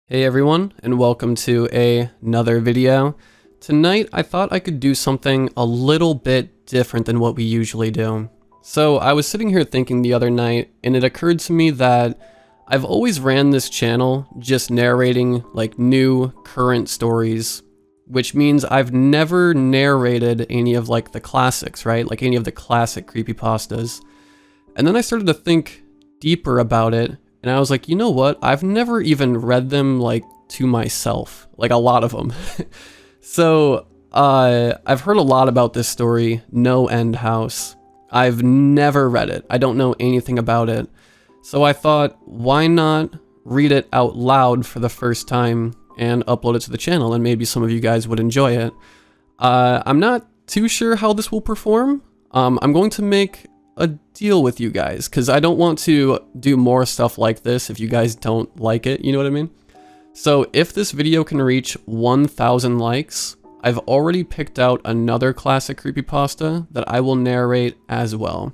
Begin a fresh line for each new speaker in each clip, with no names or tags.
Hey everyone, and welcome to another video. Tonight I thought I could do something a little bit different than what we usually do. So I was sitting here thinking the other night, and it occurred to me that I've always ran this channel just narrating like new current stories, which means I've never narrated any of like the classics, right? Like any of the classic creepypastas. And then I started to think deeper about it. And I was like, you know what? I've never even read them like to myself, like a lot of them. So I've heard a lot about this story, NoEnd House. I've never read it. I don't know anything about it. So I thought, why not read it out loud for the first time and upload it to the channel, and maybe some of you guys would enjoy it. I'm not too sure how this will perform. I'm going to make a deal with you guys, because I don't want to do more stuff like this if you guys don't like it, you know what I mean? So if this video can reach 1,000 likes, I've already picked out another classic creepypasta that I will narrate as well.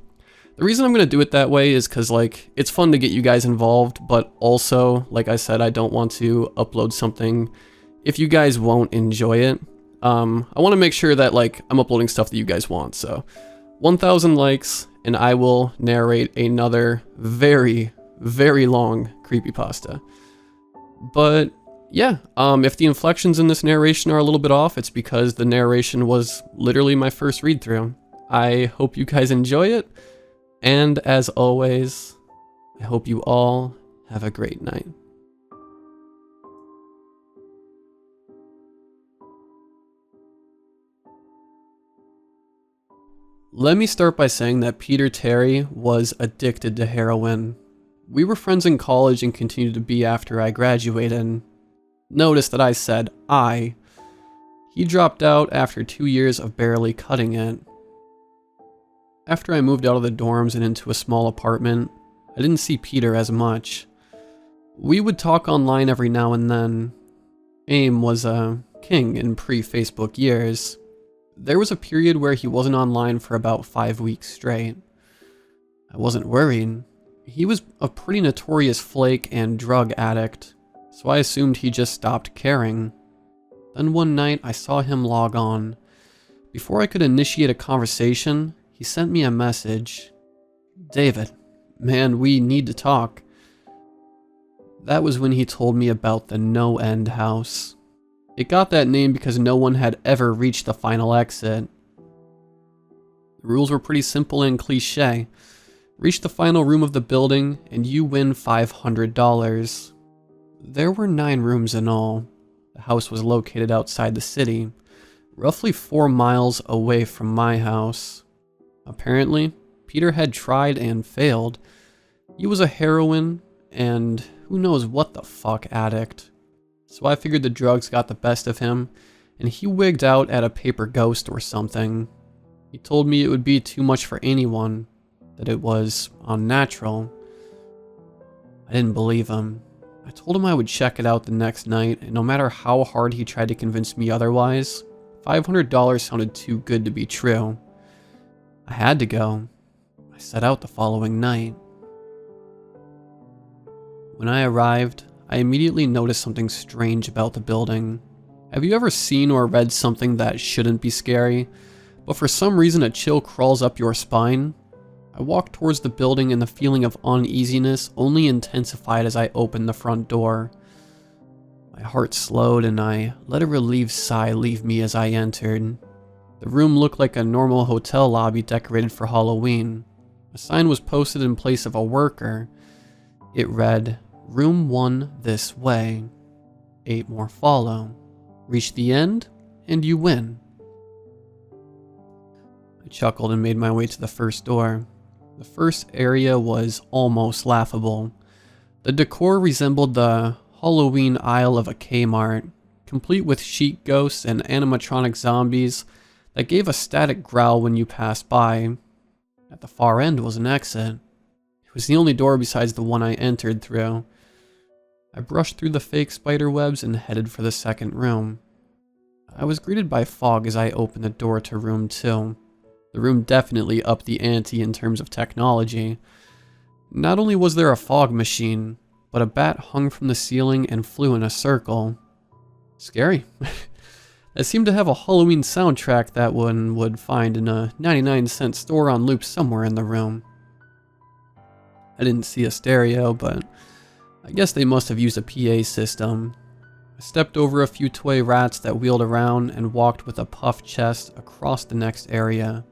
The reason I'm going to do it that way is because like it's fun to get you guys involved, but also, like I said, I don't want to upload something if you guys won't enjoy it. I want to make sure that like I'm uploading stuff that you guys want, so 1,000 likes, and I will narrate another very, very long creepypasta. But yeah, if the inflections in this narration are a little bit off, it's because the narration was literally my first read through. I hope you guys enjoy it, and as always, I hope you all have a great night. Let me start by saying that Peter Terry was addicted to heroin. We were friends in college and continued to be after I graduated. Notice that I said I. He dropped out after 2 years of barely cutting it. After I moved out of the dorms and into a small apartment, I didn't see Peter as much. We would talk online every now and then. AIM was a king in pre-Facebook years. There was a period where he wasn't online for about 5 weeks straight. I wasn't worried. He was a pretty notorious flake and drug addict, so I assumed he just stopped caring. Then one night I saw him log on. Before I could initiate a conversation, he sent me a message. "David, man, we need to talk." That was when he told me about the NoEnd House. It got that name because no one had ever reached the final exit. The rules were pretty simple and cliche. Reach the final room of the building and you win $500. There were 9 rooms in all. The house was located outside the city, roughly 4 miles away from my house. Apparently, Peter had tried and failed. He was a heroin and who knows what the fuck addict. So I figured the drugs got the best of him, and he wigged out at a paper ghost or something. He told me it would be too much for anyone, that it was unnatural. I didn't believe him. I told him I would check it out the next night, and no matter how hard he tried to convince me otherwise, $500 sounded too good to be true. I had to go. I set out the following night. When I arrived, I immediately noticed something strange about the building. Have you ever seen or read something that shouldn't be scary, but for some reason a chill crawls up your spine? I walked towards the building and the feeling of uneasiness only intensified as I opened the front door. My heart slowed and I let a relieved sigh leave me as I entered. The room looked like a normal hotel lobby decorated for Halloween. A sign was posted in place of a worker. It read, "Room 1 this way. 8 more follow. Reach the end, and you win." I chuckled and made my way to the first door. The first area was almost laughable. The decor resembled the Halloween aisle of a Kmart, complete with sheet ghosts and animatronic zombies that gave a static growl when you passed by. At the far end was an exit. It was the only door besides the one I entered through. I brushed through the fake spider webs and headed for the second room. I was greeted by fog as I opened the door to room 2. The room definitely upped the ante in terms of technology. Not only was there a fog machine, but a bat hung from the ceiling and flew in a circle. Scary. It seemed to have a Halloween soundtrack that one would find in a 99-cent store on loop somewhere in the room. I didn't see a stereo, but I guess they must have used a PA system. I stepped over a few toy rats that wheeled around and walked with a puffed chest across the next area.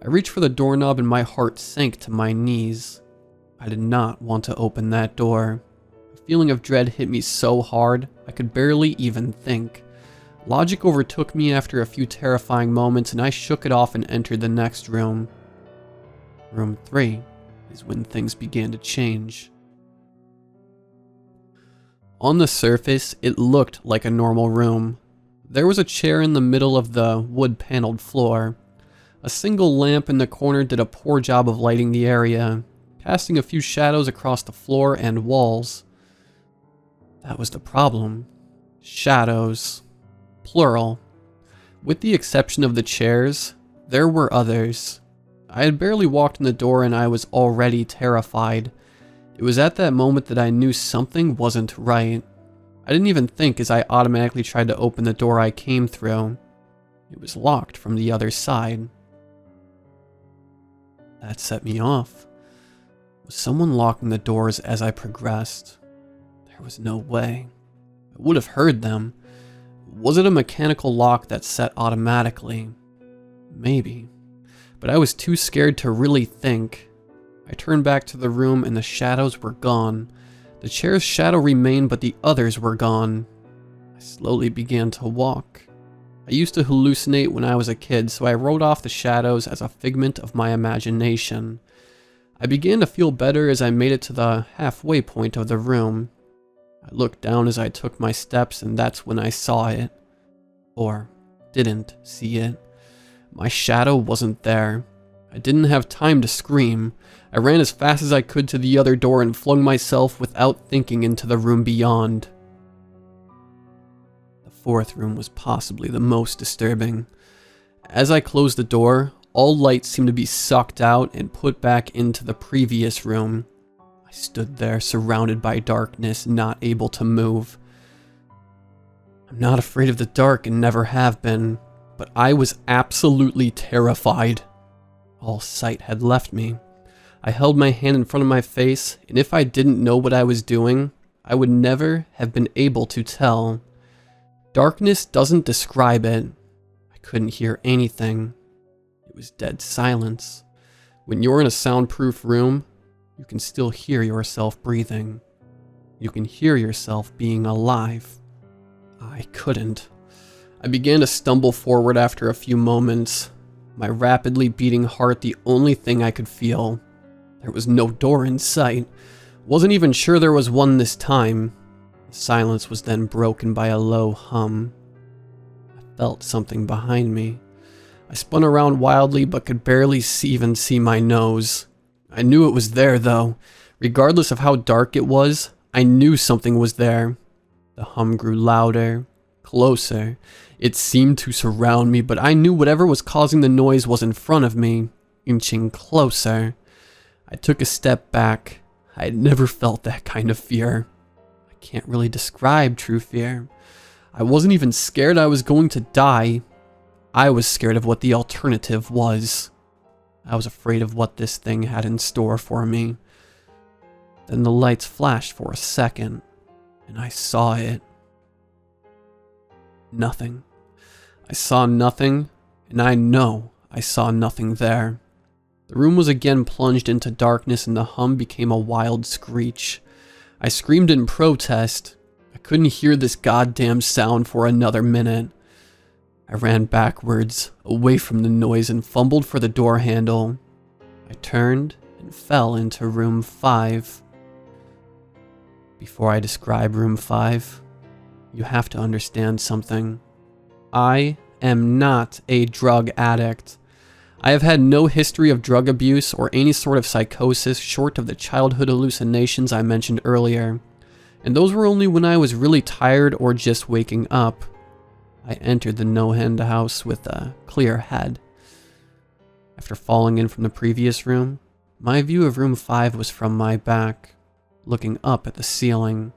I reached for the doorknob and my heart sank to my knees. I did not want to open that door. A feeling of dread hit me so hard, I could barely even think. Logic overtook me after a few terrifying moments and I shook it off and entered the next room. Room 3 is when things began to change. On the surface, it looked like a normal room. There was a chair in the middle of the wood-paneled floor. A single lamp in the corner did a poor job of lighting the area, casting a few shadows across the floor and walls. That was the problem. Shadows. Plural. With the exception of the chairs, there were others. I had barely walked in the door and I was already terrified. It was at that moment that I knew something wasn't right. I didn't even think as I automatically tried to open the door I came through. It was locked from the other side. That set me off. Was someone locking the doors as I progressed? There was no way. I would have heard them. Was it a mechanical lock that set automatically? Maybe. But I was too scared to really think. I turned back to the room and the shadows were gone. The chair's shadow remained, but the others were gone. I slowly began to walk. I used to hallucinate when I was a kid, so I wrote off the shadows as a figment of my imagination. I began to feel better as I made it to the halfway point of the room. I looked down as I took my steps, and that's when I saw it. Or didn't see it. My shadow wasn't there. I didn't have time to scream. I ran as fast as I could to the other door and flung myself without thinking into the room beyond. The fourth room was possibly the most disturbing. As I closed the door, all light seemed to be sucked out and put back into the previous room. I stood there, surrounded by darkness, not able to move. I'm not afraid of the dark and never have been, but I was absolutely terrified. All sight had left me. I held my hand in front of my face, and if I didn't know what I was doing, I would never have been able to tell. Darkness doesn't describe it. I couldn't hear anything. It was dead silence. When you're in a soundproof room, you can still hear yourself breathing. You can hear yourself being alive. I couldn't. I began to stumble forward after a few moments. My rapidly beating heart the only thing I could feel. There was no door in sight. Wasn't even sure there was one this time. The silence was then broken by a low hum. I felt something behind me. I spun around wildly but could barely even see my nose. I knew it was there though. Regardless of how dark it was, I knew something was there. The hum grew louder, closer. It seemed to surround me, but I knew whatever was causing the noise was in front of me, inching closer. I took a step back. I had never felt that kind of fear. I can't really describe true fear. I wasn't even scared I was going to die. I was scared of what the alternative was. I was afraid of what this thing had in store for me. Then the lights flashed for a second, and I saw it. Nothing. I saw nothing, and I know I saw nothing there. The room was again plunged into darkness and the hum became a wild screech. I screamed in protest. I couldn't hear this goddamn sound for another minute. I ran backwards, away from the noise and fumbled for the door handle. I turned and fell into room 5. Before I describe room 5, you have to understand something. I am not a drug addict. I have had no history of drug abuse or any sort of psychosis short of the childhood hallucinations I mentioned earlier, and those were only when I was really tired or just waking up. I entered the NoEnd house with a clear head. After falling in from the previous room, my view of room 5 was from my back, looking up at the ceiling.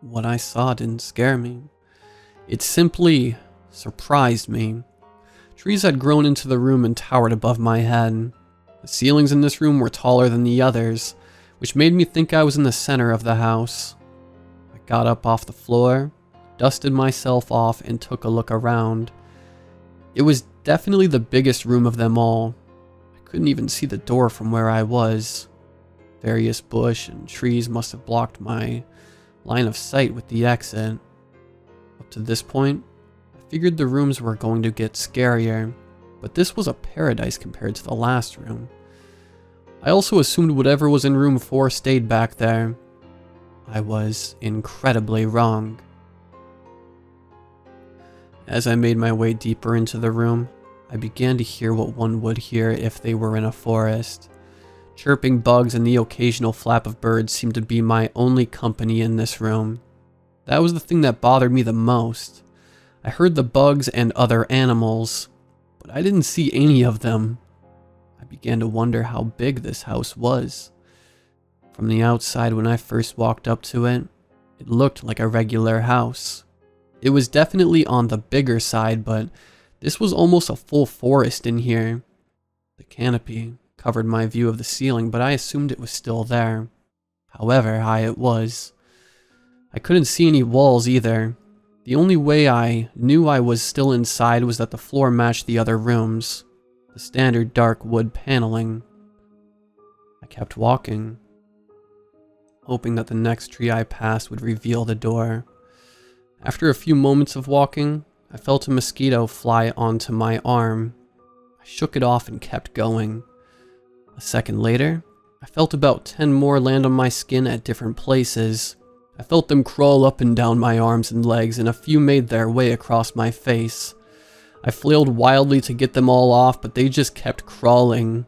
What I saw didn't scare me. It simply surprised me. Trees had grown into the room and towered above my head. The ceilings in this room were taller than the others, which made me think I was in the center of the house. I got up off the floor, dusted myself off, and took a look around. It was definitely the biggest room of them all. I couldn't even see the door from where I was. Various bush and trees must have blocked my line of sight with the exit. Up to this point, I figured the rooms were going to get scarier, but this was a paradise compared to the last room. I also assumed whatever was in room 4 stayed back there. I was incredibly wrong. As I made my way deeper into the room, I began to hear what one would hear if they were in a forest. Chirping bugs and the occasional flap of birds seemed to be my only company in this room. That was the thing that bothered me the most. I heard the bugs and other animals, but I didn't see any of them. I began to wonder how big this house was. From the outside, when I first walked up to it, it looked like a regular house. It was definitely on the bigger side, but this was almost a full forest in here. The canopy covered my view of the ceiling, but I assumed it was still there, however high it was. I couldn't see any walls either. The only way I knew I was still inside was that the floor matched the other rooms, the standard dark wood paneling. I kept walking, hoping that the next tree I passed would reveal the door. After a few moments of walking, I felt a mosquito fly onto my arm. I shook it off and kept going. A second later, I felt about 10 more land on my skin at different places. I felt them crawl up and down my arms and legs, and a few made their way across my face. I flailed wildly to get them all off, but they just kept crawling.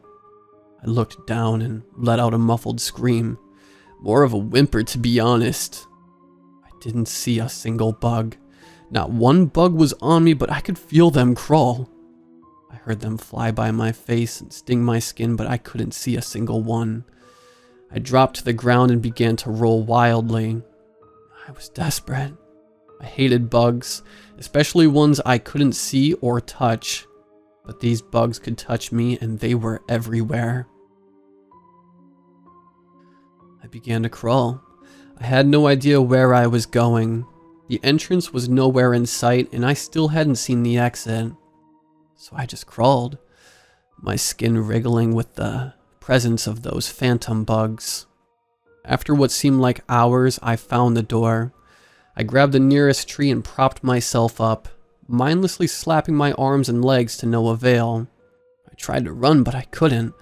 I looked down and let out a muffled scream. More of a whimper, to be honest. I didn't see a single bug. Not one bug was on me, but I could feel them crawl. I heard them fly by my face and sting my skin, but I couldn't see a single one. I dropped to the ground and began to roll wildly. I was desperate. I hated bugs, especially ones I couldn't see or touch. But these bugs could touch me, and they were everywhere. I began to crawl. I had no idea where I was going. The entrance was nowhere in sight, and I still hadn't seen the exit. So I just crawled, my skin wriggling with the presence of those phantom bugs. After what seemed like hours, I found the door. I grabbed the nearest tree and propped myself up, mindlessly slapping my arms and legs to no avail. I tried to run, but I couldn't.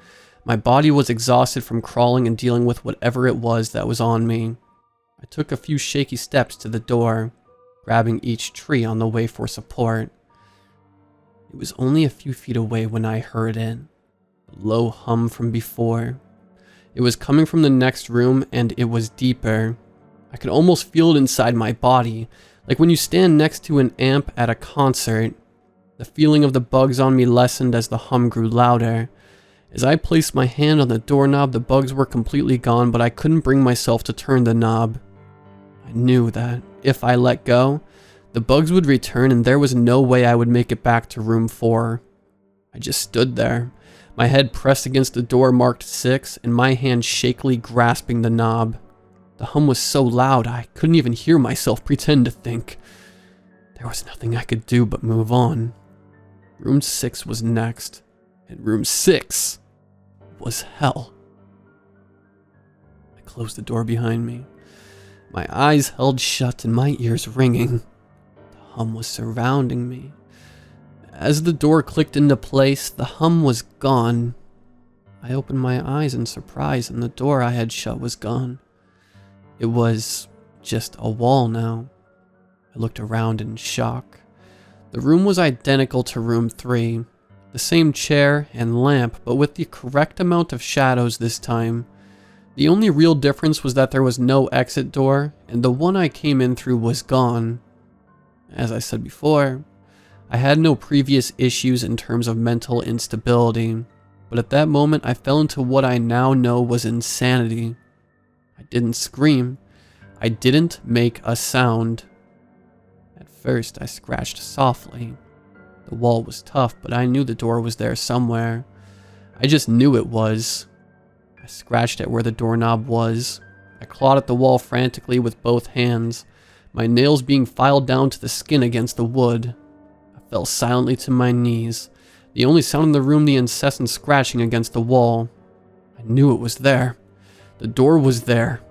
My body was exhausted from crawling and dealing with whatever it was that was on me. I took a few shaky steps to the door, grabbing each tree on the way for support. It was only a few feet away when I heard it, the low hum from before. It was coming from the next room, and it was deeper. I could almost feel it inside my body, like when you stand next to an amp at a concert. The feeling of the bugs on me lessened as the hum grew louder. As I placed my hand on the doorknob, the bugs were completely gone, but I couldn't bring myself to turn the knob. I knew that if I let go, the bugs would return, and there was no way I would make it back to room 4. I just stood there, my head pressed against the door marked 6, and my hand shakily grasping the knob. The hum was so loud I couldn't even hear myself pretend to think. There was nothing I could do but move on. Room 6 was next, and room 6 was hell. I closed the door behind me, my eyes held shut and my ears ringing. The hum was surrounding me. As the door clicked into place, the hum was gone. I opened my eyes in surprise, and the door I had shut was gone. It was just a wall now. I looked around in shock. The room was identical to room 3. The same chair and lamp, but with the correct amount of shadows this time. The only real difference was that there was no exit door, and the one I came in through was gone. As I said before, I had no previous issues in terms of mental instability, but at that moment I fell into what I now know was insanity. I didn't scream. I didn't make a sound. At first, I scratched softly. The wall was tough, but I knew the door was there somewhere. I just knew it was. I scratched at where the doorknob was. I clawed at the wall frantically with both hands, my nails being filed down to the skin against the wood. I fell silently to my knees, the only sound in the room the incessant scratching against the wall. I knew it was there. The door was there.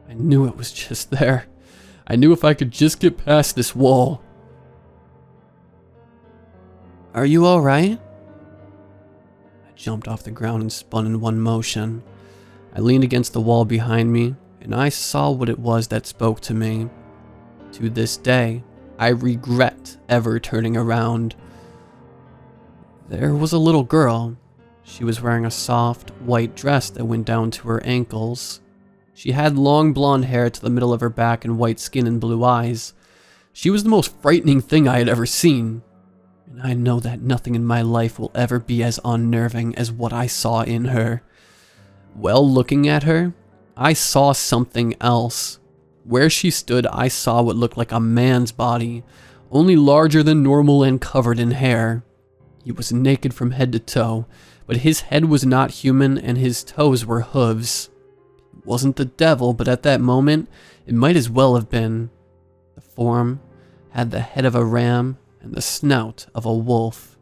I knew it was just there. I knew if I could just get past this wall. "Are you alright?" I jumped off the ground and spun in one motion. I leaned against the wall behind me, and I saw what it was that spoke to me. To this day, I regret ever turning around. There was a little girl. She was wearing a soft, white dress that went down to her ankles. She had long blonde hair to the middle of her back and white skin and blue eyes. She was the most frightening thing I had ever seen. And I know that nothing in my life will ever be as unnerving as what I saw in her. Well, looking at her, I saw something else. Where she stood, I saw what looked like a man's body, only larger than normal and covered in hair. He was naked from head to toe, but his head was not human and his toes were hooves. It wasn't the devil, but at that moment, it might as well have been. The form had the head of a ram and the snout of a wolf.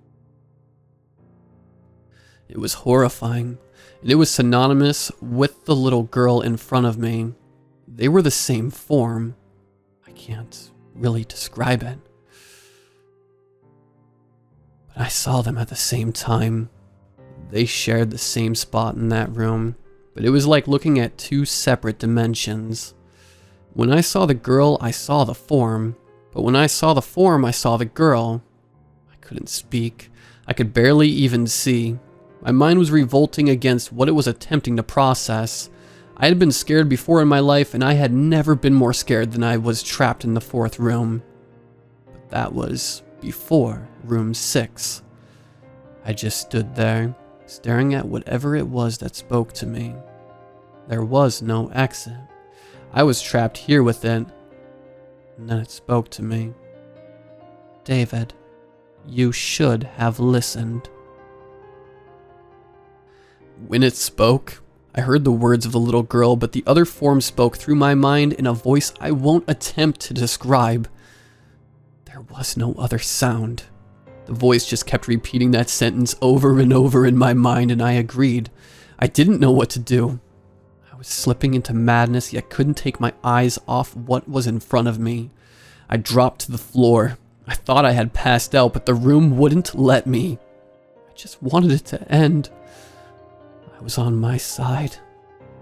It was horrifying, and it was synonymous with the little girl in front of me. They were the same form. I can't really describe it. But I saw them at the same time. They shared the same spot in that room, but it was like looking at two separate dimensions. When I saw the girl, I saw the form, but when I saw the form, I saw the girl. I couldn't speak. I could barely even see. My mind was revolting against what it was attempting to process. I had been scared before in my life, and I had never been more scared than I was trapped in the fourth room. But that was before room 6. I just stood there, staring at whatever it was that spoke to me. There was no exit. I was trapped here with it. And then it spoke to me. "David, you should have listened." When it spoke, I heard the words of the little girl, but the other form spoke through my mind in a voice I won't attempt to describe. There was no other sound. The voice just kept repeating that sentence over and over in my mind, and I agreed. I didn't know what to do. I was slipping into madness, yet couldn't take my eyes off what was in front of me. I dropped to the floor. I thought I had passed out, but the room wouldn't let me. I just wanted it to end. I was on my side,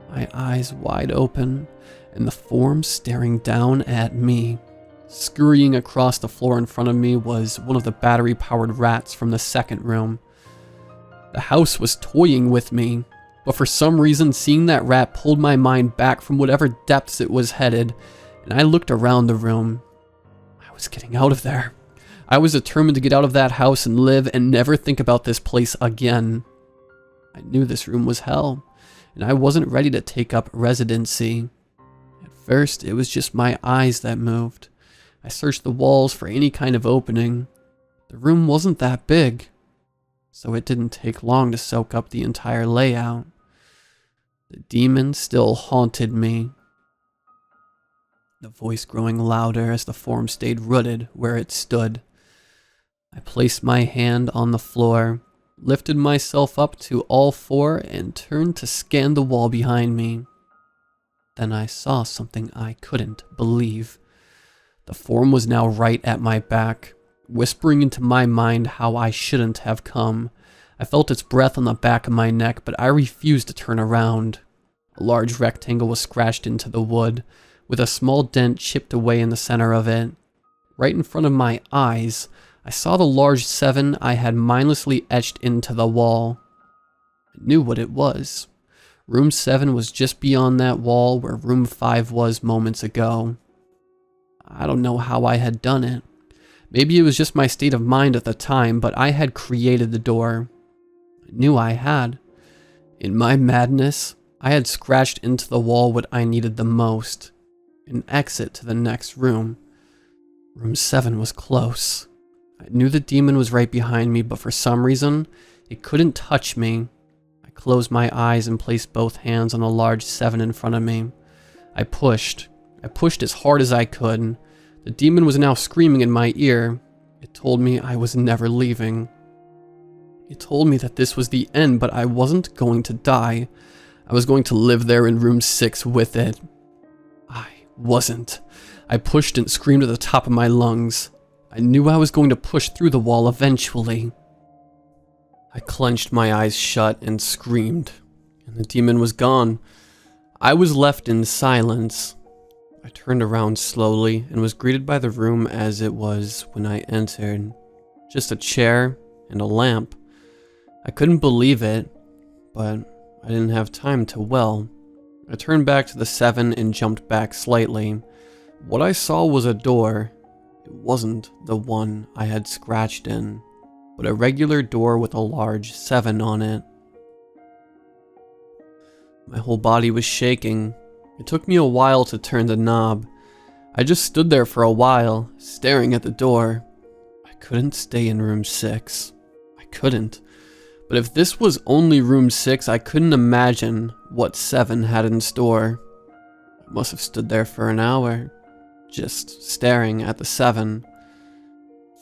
my eyes wide open, and the form staring down at me. Scurrying across the floor in front of me was one of the battery-powered rats from the second room. The house was toying with me, but for some reason seeing that rat pulled my mind back from whatever depths it was headed, and I looked around the room. I was getting out of there. I was determined to get out of that house and live and never think about this place again. I knew this room was hell, and I wasn't ready to take up residency. At first, it was just my eyes that moved. I searched the walls for any kind of opening. The room wasn't that big, so it didn't take long to soak up the entire layout. The demon still haunted me. The voice growing louder as the form stayed rooted where it stood. I placed my hand on the floor, lifted myself up to all four, and turned to scan the wall behind me. Then I saw something I couldn't believe. The form was now right at my back, whispering into my mind how I shouldn't have come. I felt its breath on the back of my neck, but I refused to turn around. A large rectangle was scratched into the wood, with a small dent chipped away in the center of it. Right in front of my eyes, I saw the large 7 I had mindlessly etched into the wall. I knew what it was. Room 7 was just beyond that wall where room 5 was moments ago. I don't know how I had done it. Maybe it was just my state of mind at the time, but I had created the door. I knew I had. In my madness, I had scratched into the wall what I needed the most. An exit to the next room. Room 7 was close. I knew the demon was right behind me, but for some reason, it couldn't touch me. I closed my eyes and placed both hands on the large 7 in front of me. I pushed as hard as I could. The demon was now screaming in my ear. It told me I was never leaving. It told me that this was the end, but I wasn't going to die. I was going to live there in room 6 with it. I wasn't. I pushed and screamed at the top of my lungs. I knew I was going to push through the wall eventually. I clenched my eyes shut and screamed, and the demon was gone. I was left in silence. I turned around slowly and was greeted by the room as it was when I entered. Just a chair and a lamp. I couldn't believe it, but I didn't have time to well. I turned back to the 7 and jumped back slightly. What I saw was a door. It wasn't the one I had scratched in, but a regular door with a large 7 on it. My whole body was shaking. It took me a while to turn the knob. I just stood there for a while, staring at the door. I couldn't stay in room 6. I couldn't. But if this was only room 6, I couldn't imagine what 7 had in store. I must have stood there for an hour, just staring at the 7.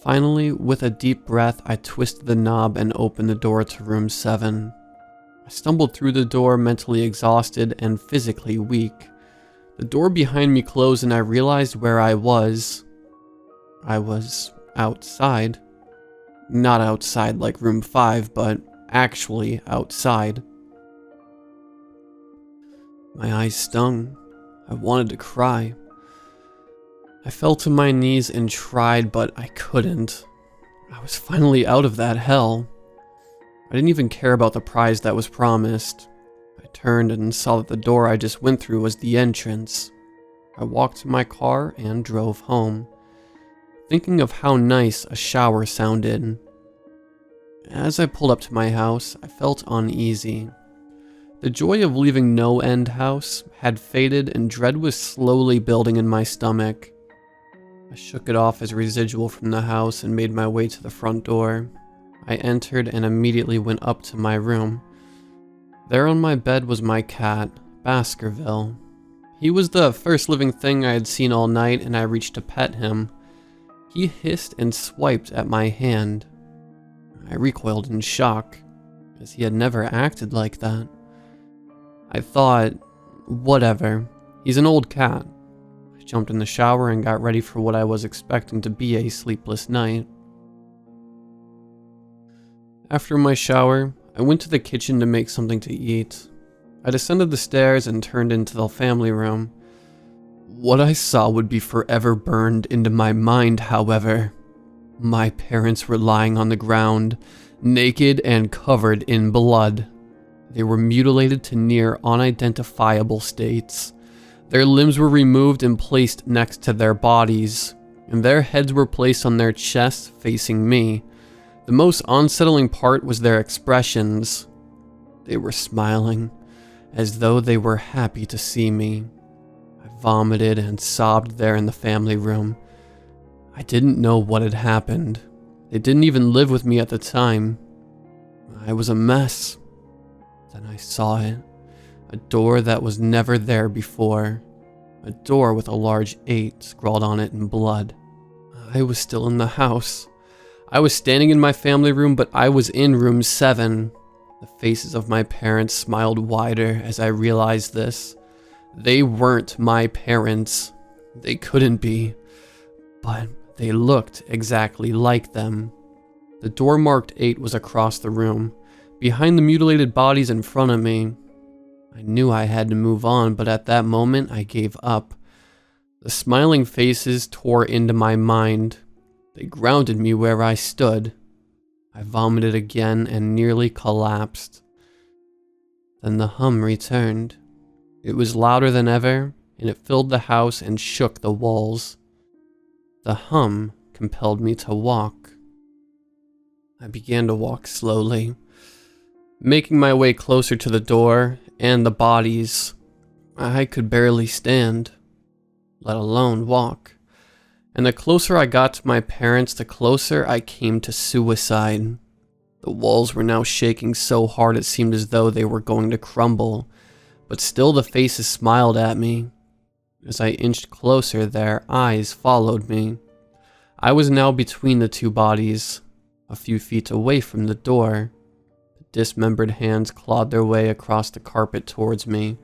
Finally, with a deep breath, I twisted the knob and opened the door to room 7. I stumbled through the door, mentally exhausted and physically weak. The door behind me closed and I realized where I was. I was outside. Not outside like room 5, but actually outside. My eyes stung. I wanted to cry. I fell to my knees and tried, but I couldn't. I was finally out of that hell. I didn't even care about the prize that was promised. I turned and saw that the door I just went through was the entrance. I walked to my car and drove home, thinking of how nice a shower sounded. As I pulled up to my house, I felt uneasy. The joy of leaving NoEnd house had faded and dread was slowly building in my stomach. I shook it off as residual from the house and made my way to the front door. I entered and immediately went up to my room. There on my bed was my cat, Baskerville. He was the first living thing I had seen all night, and I reached to pet him. He hissed and swiped at my hand. I recoiled in shock, as he had never acted like that. I thought, whatever, he's an old cat. I jumped in the shower and got ready for what I was expecting to be a sleepless night. After my shower, I went to the kitchen to make something to eat. I descended the stairs and turned into the family room. What I saw would be forever burned into my mind, however. My parents were lying on the ground, naked and covered in blood. They were mutilated to near unidentifiable states. Their limbs were removed and placed next to their bodies, and their heads were placed on their chests facing me. The most unsettling part was their expressions. They were smiling, as though they were happy to see me. I vomited and sobbed there in the family room. I didn't know what had happened. They didn't even live with me at the time. I was a mess. Then I saw it. A door that was never there before. A door with a large 8 scrawled on it in blood. I was still in the house. I was standing in my family room, but I was in room 7. The faces of my parents smiled wider as I realized this. They weren't my parents. They couldn't be. But they looked exactly like them. The door marked 8 was across the room, behind the mutilated bodies in front of me. I knew I had to move on, but at that moment I gave up. The smiling faces tore into my mind. They grounded me where I stood. I vomited again and nearly collapsed. Then the hum returned. It was louder than ever, and it filled the house and shook the walls. The hum compelled me to walk. I began to walk slowly, making my way closer to the door and the bodies. I could barely stand, let alone walk. And the closer I got to my parents, the closer I came to suicide. The walls were now shaking so hard it seemed as though they were going to crumble, but still the faces smiled at me. As I inched closer, their eyes followed me. I was now between the two bodies, a few feet away from the door. The dismembered hands clawed their way across the carpet towards me.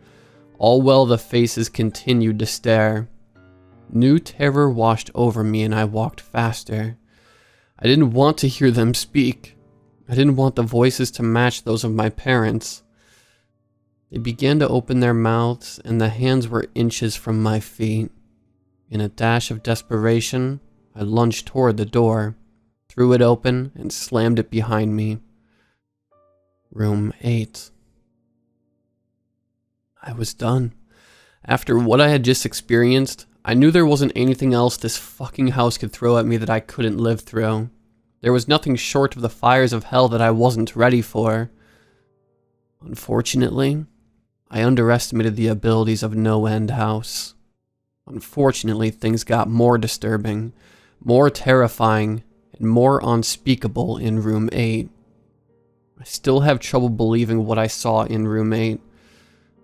All while the faces continued to stare. New terror washed over me and I walked faster. I didn't want to hear them speak. I didn't want the voices to match those of my parents. They began to open their mouths and the hands were inches from my feet. In a dash of desperation, I lunged toward the door, threw it open, and slammed it behind me. Room 8. I was done. After what I had just experienced, I knew there wasn't anything else this fucking house could throw at me that I couldn't live through. There was nothing short of the fires of hell that I wasn't ready for. Unfortunately, I underestimated the abilities of NoEnd House. Unfortunately, things got more disturbing, more terrifying, and more unspeakable in Room 8. I still have trouble believing what I saw in Room 8.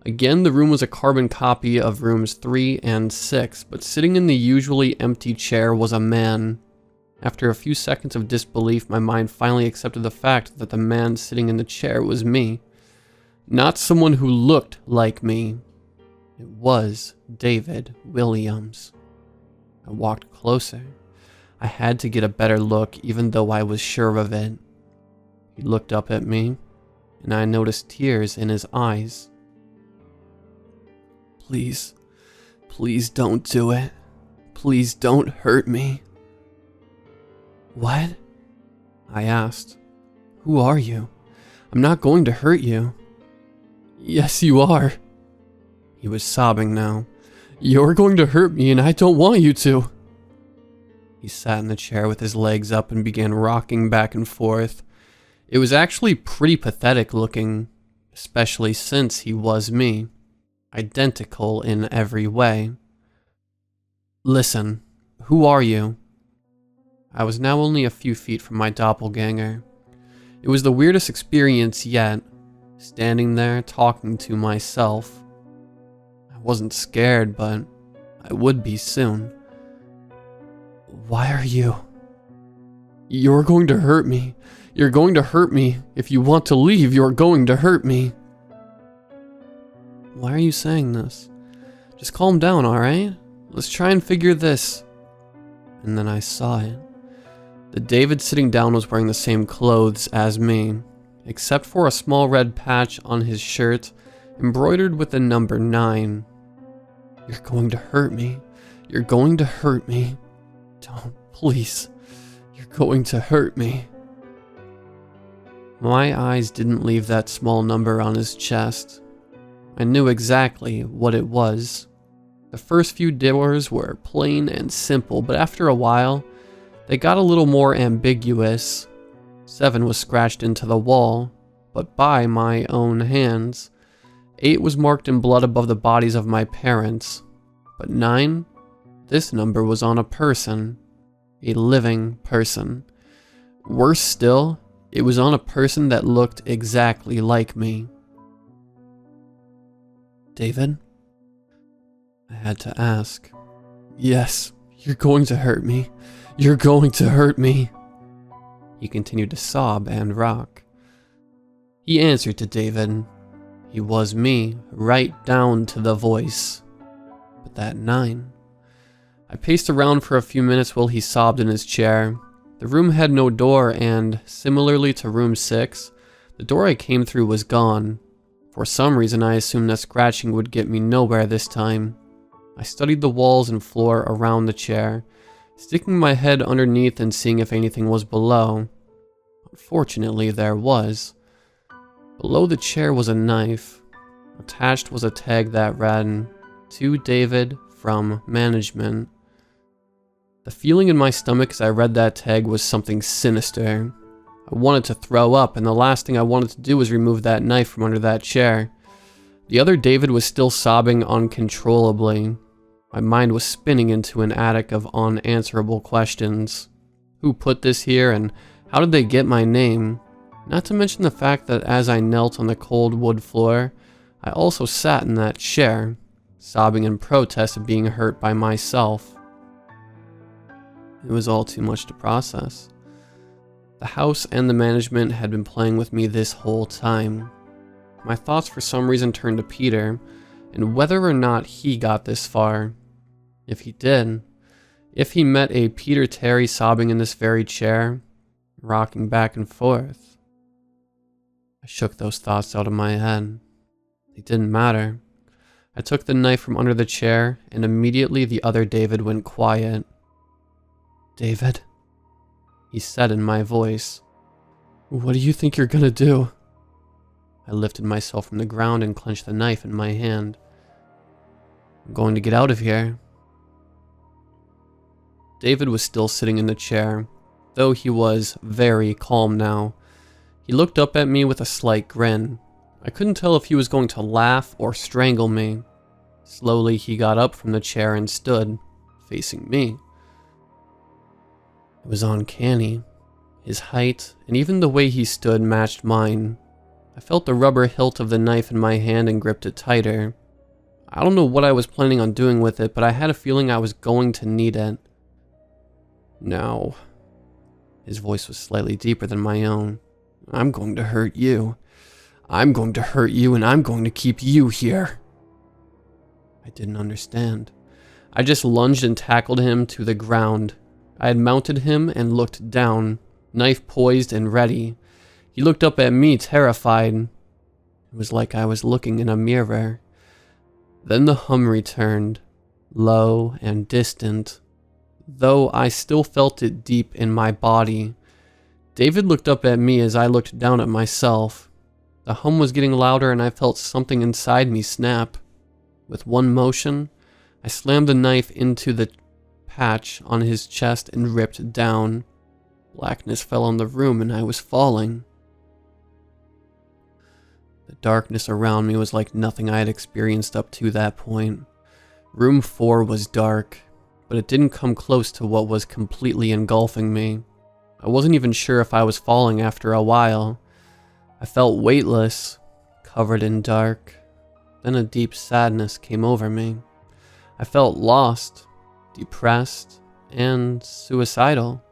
Again, the room was a carbon copy of Rooms 3 and 6, but sitting in the usually empty chair was a man. After a few seconds of disbelief, my mind finally accepted the fact that the man sitting in the chair was me. Not someone who looked like me. It was David Williams. I walked closer. I had to get a better look, even though I was sure of it. He looked up at me, and I noticed tears in his eyes. Please, please don't do it. Please don't hurt me. What? I asked. Who are you? I'm not going to hurt you. Yes, you are. He was sobbing now. You're going to hurt me and I don't want you to. He sat in the chair with his legs up and began rocking back and forth. It was actually pretty pathetic looking, especially since he was me. Identical in every way. Listen, who are you? I was now only a few feet from my doppelganger. It was the weirdest experience yet, standing there talking to myself. I wasn't scared, but I would be soon. Why are you? You're going to hurt me. You're going to hurt me. If you want to leave, you're going to hurt me. Why are you saying this? Just calm down, alright? Let's try and figure this. And then I saw it. The David sitting down was wearing the same clothes as me, except for a small red patch on his shirt, embroidered with the number 9. You're going to hurt me. You're going to hurt me. Don't, please. You're going to hurt me. My eyes didn't leave that small number on his chest. I knew exactly what it was. The first few doors were plain and simple, but after a while, they got a little more ambiguous. 7 was scratched into the wall, but by my own hands. 8 was marked in blood above the bodies of my parents. But 9? This number was on a person. A living person. Worse still, it was on a person that looked exactly like me. David? I had to ask. Yes, you're going to hurt me. You're going to hurt me. He continued to sob and rock. He answered to David. He was me, right down to the voice. But that 9. I paced around for a few minutes while he sobbed in his chair. The room had no door and, similarly to room 6, the door I came through was gone. For some reason I assumed that scratching would get me nowhere this time. I studied the walls and floor around the chair, sticking my head underneath and seeing if anything was below. Unfortunately, there was. Below the chair was a knife. Attached was a tag that read, "To David from management." The feeling in my stomach as I read that tag was something sinister. I wanted to throw up, and the last thing I wanted to do was remove that knife from under that chair. The other David was still sobbing uncontrollably. My mind was spinning into an attic of unanswerable questions. Who put this here, and how did they get my name? Not to mention the fact that as I knelt on the cold wood floor, I also sat in that chair, sobbing in protest of being hurt by myself. It was all too much to process. The house and the management had been playing with me this whole time. My thoughts for some reason turned to Peter, and whether or not he got this far. If he did, if he met a Peter Terry sobbing in this very chair, rocking back and forth. I shook those thoughts out of my head. They didn't matter. I took the knife from under the chair, and immediately the other David went quiet. "David?" he said in my voice. "What do you think you're gonna do?" I lifted myself from the ground and clenched the knife in my hand. "I'm going to get out of here." David was still sitting in the chair, though he was very calm now. He looked up at me with a slight grin. I couldn't tell if he was going to laugh or strangle me. Slowly, he got up from the chair and stood, facing me. It was uncanny. His height, and even the way he stood, matched mine. I felt the rubber hilt of the knife in my hand and gripped it tighter. I don't know what I was planning on doing with it, but I had a feeling I was going to need it. "Now," his voice was slightly deeper than my own, "I'm going to hurt you. I'm going to hurt you, and I'm going to keep you here." I didn't understand. I just lunged and tackled him to the ground. I had mounted him and looked down, knife poised and ready. He looked up at me, terrified. It was like I was looking in a mirror. Then the hum returned, low and distant, though I still felt it deep in my body. David looked up at me as I looked down at myself. The hum was getting louder, and I felt something inside me snap. With one motion, I slammed the knife into the patch on his chest and ripped down. Blackness fell on the room, and I was falling. The darkness around me was like nothing I had experienced up to that point. Room 4 was dark, but it didn't come close to what was completely engulfing me. I wasn't even sure if I was falling after a while. I felt weightless, covered in dark. Then a deep sadness came over me. I felt lost, depressed, and suicidal.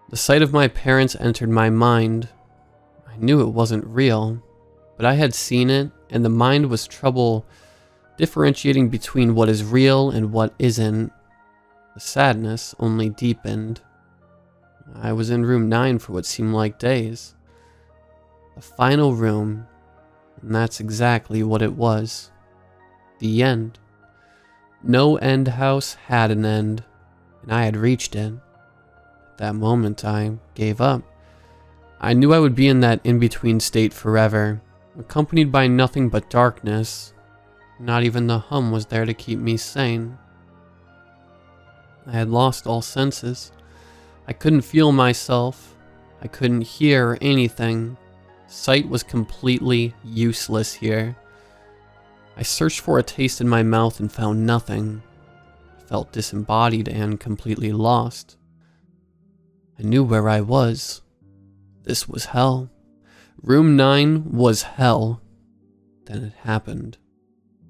The sight of my parents entered my mind. I knew it wasn't real, but I had seen it, and the mind was trouble differentiating between what is real and what isn't. The sadness only deepened. I was in room 9 for what seemed like days. The final room, and that's exactly what it was. The end. NoEnd house had an end, and I had reached it. At that moment, I gave up. I knew I would be in that in-between state forever, accompanied by nothing but darkness. Not even the hum was there to keep me sane. I had lost all senses. I couldn't feel myself. I couldn't hear anything. Sight was completely useless here. I searched for a taste in my mouth and found nothing. I felt disembodied and completely lost. I knew where I was. This was hell. Room 9 was hell. Then it happened.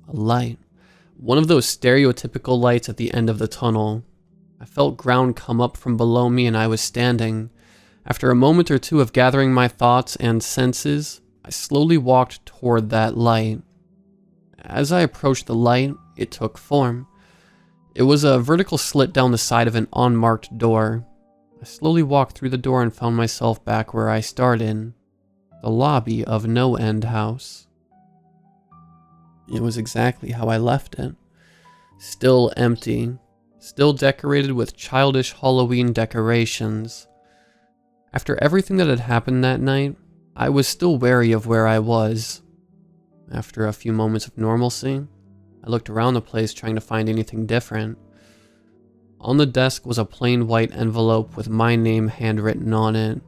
A light. One of those stereotypical lights at the end of the tunnel. I felt ground come up from below me, and I was standing. After a moment or two of gathering my thoughts and senses, I slowly walked toward that light. As I approached the light, it took form. It was a vertical slit down the side of an unmarked door. I slowly walked through the door and found myself back where I started, the lobby of NoEnd house. It was exactly how I left it. Still empty. Still decorated with childish Halloween decorations. After everything that had happened that night, I was still wary of where I was. After a few moments of normalcy, I looked around the place trying to find anything different. On the desk was a plain white envelope with my name handwritten on it.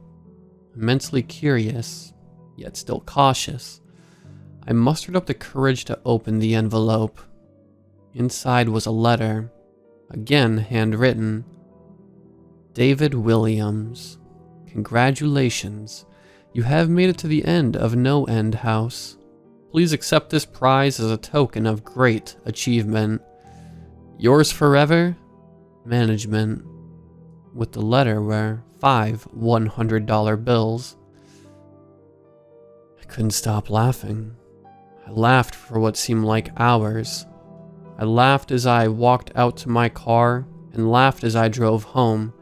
Immensely curious, yet still cautious, I mustered up the courage to open the envelope. Inside was a letter, again handwritten. David Williams, congratulations. You have made it to the end of NoEnd House. Please accept this prize as a token of great achievement. Yours forever, Management. With the letter were 5 $100 bills. I couldn't stop laughing. I laughed for what seemed like hours. I laughed as I walked out to my car and laughed as I drove home.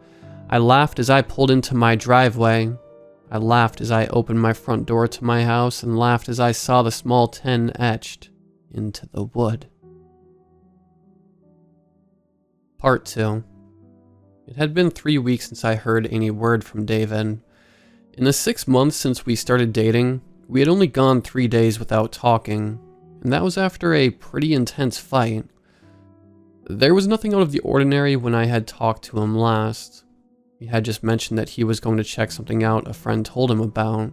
I laughed as I pulled into my driveway. I laughed as I opened my front door to my house and laughed as I saw the small 10 etched into the wood. Part 2. It had been 3 weeks since I heard any word from David. In the 6 months since we started dating, we had only gone 3 days without talking, and that was after a pretty intense fight. There was nothing out of the ordinary when I had talked to him last. He had just mentioned that he was going to check something out a friend told him about,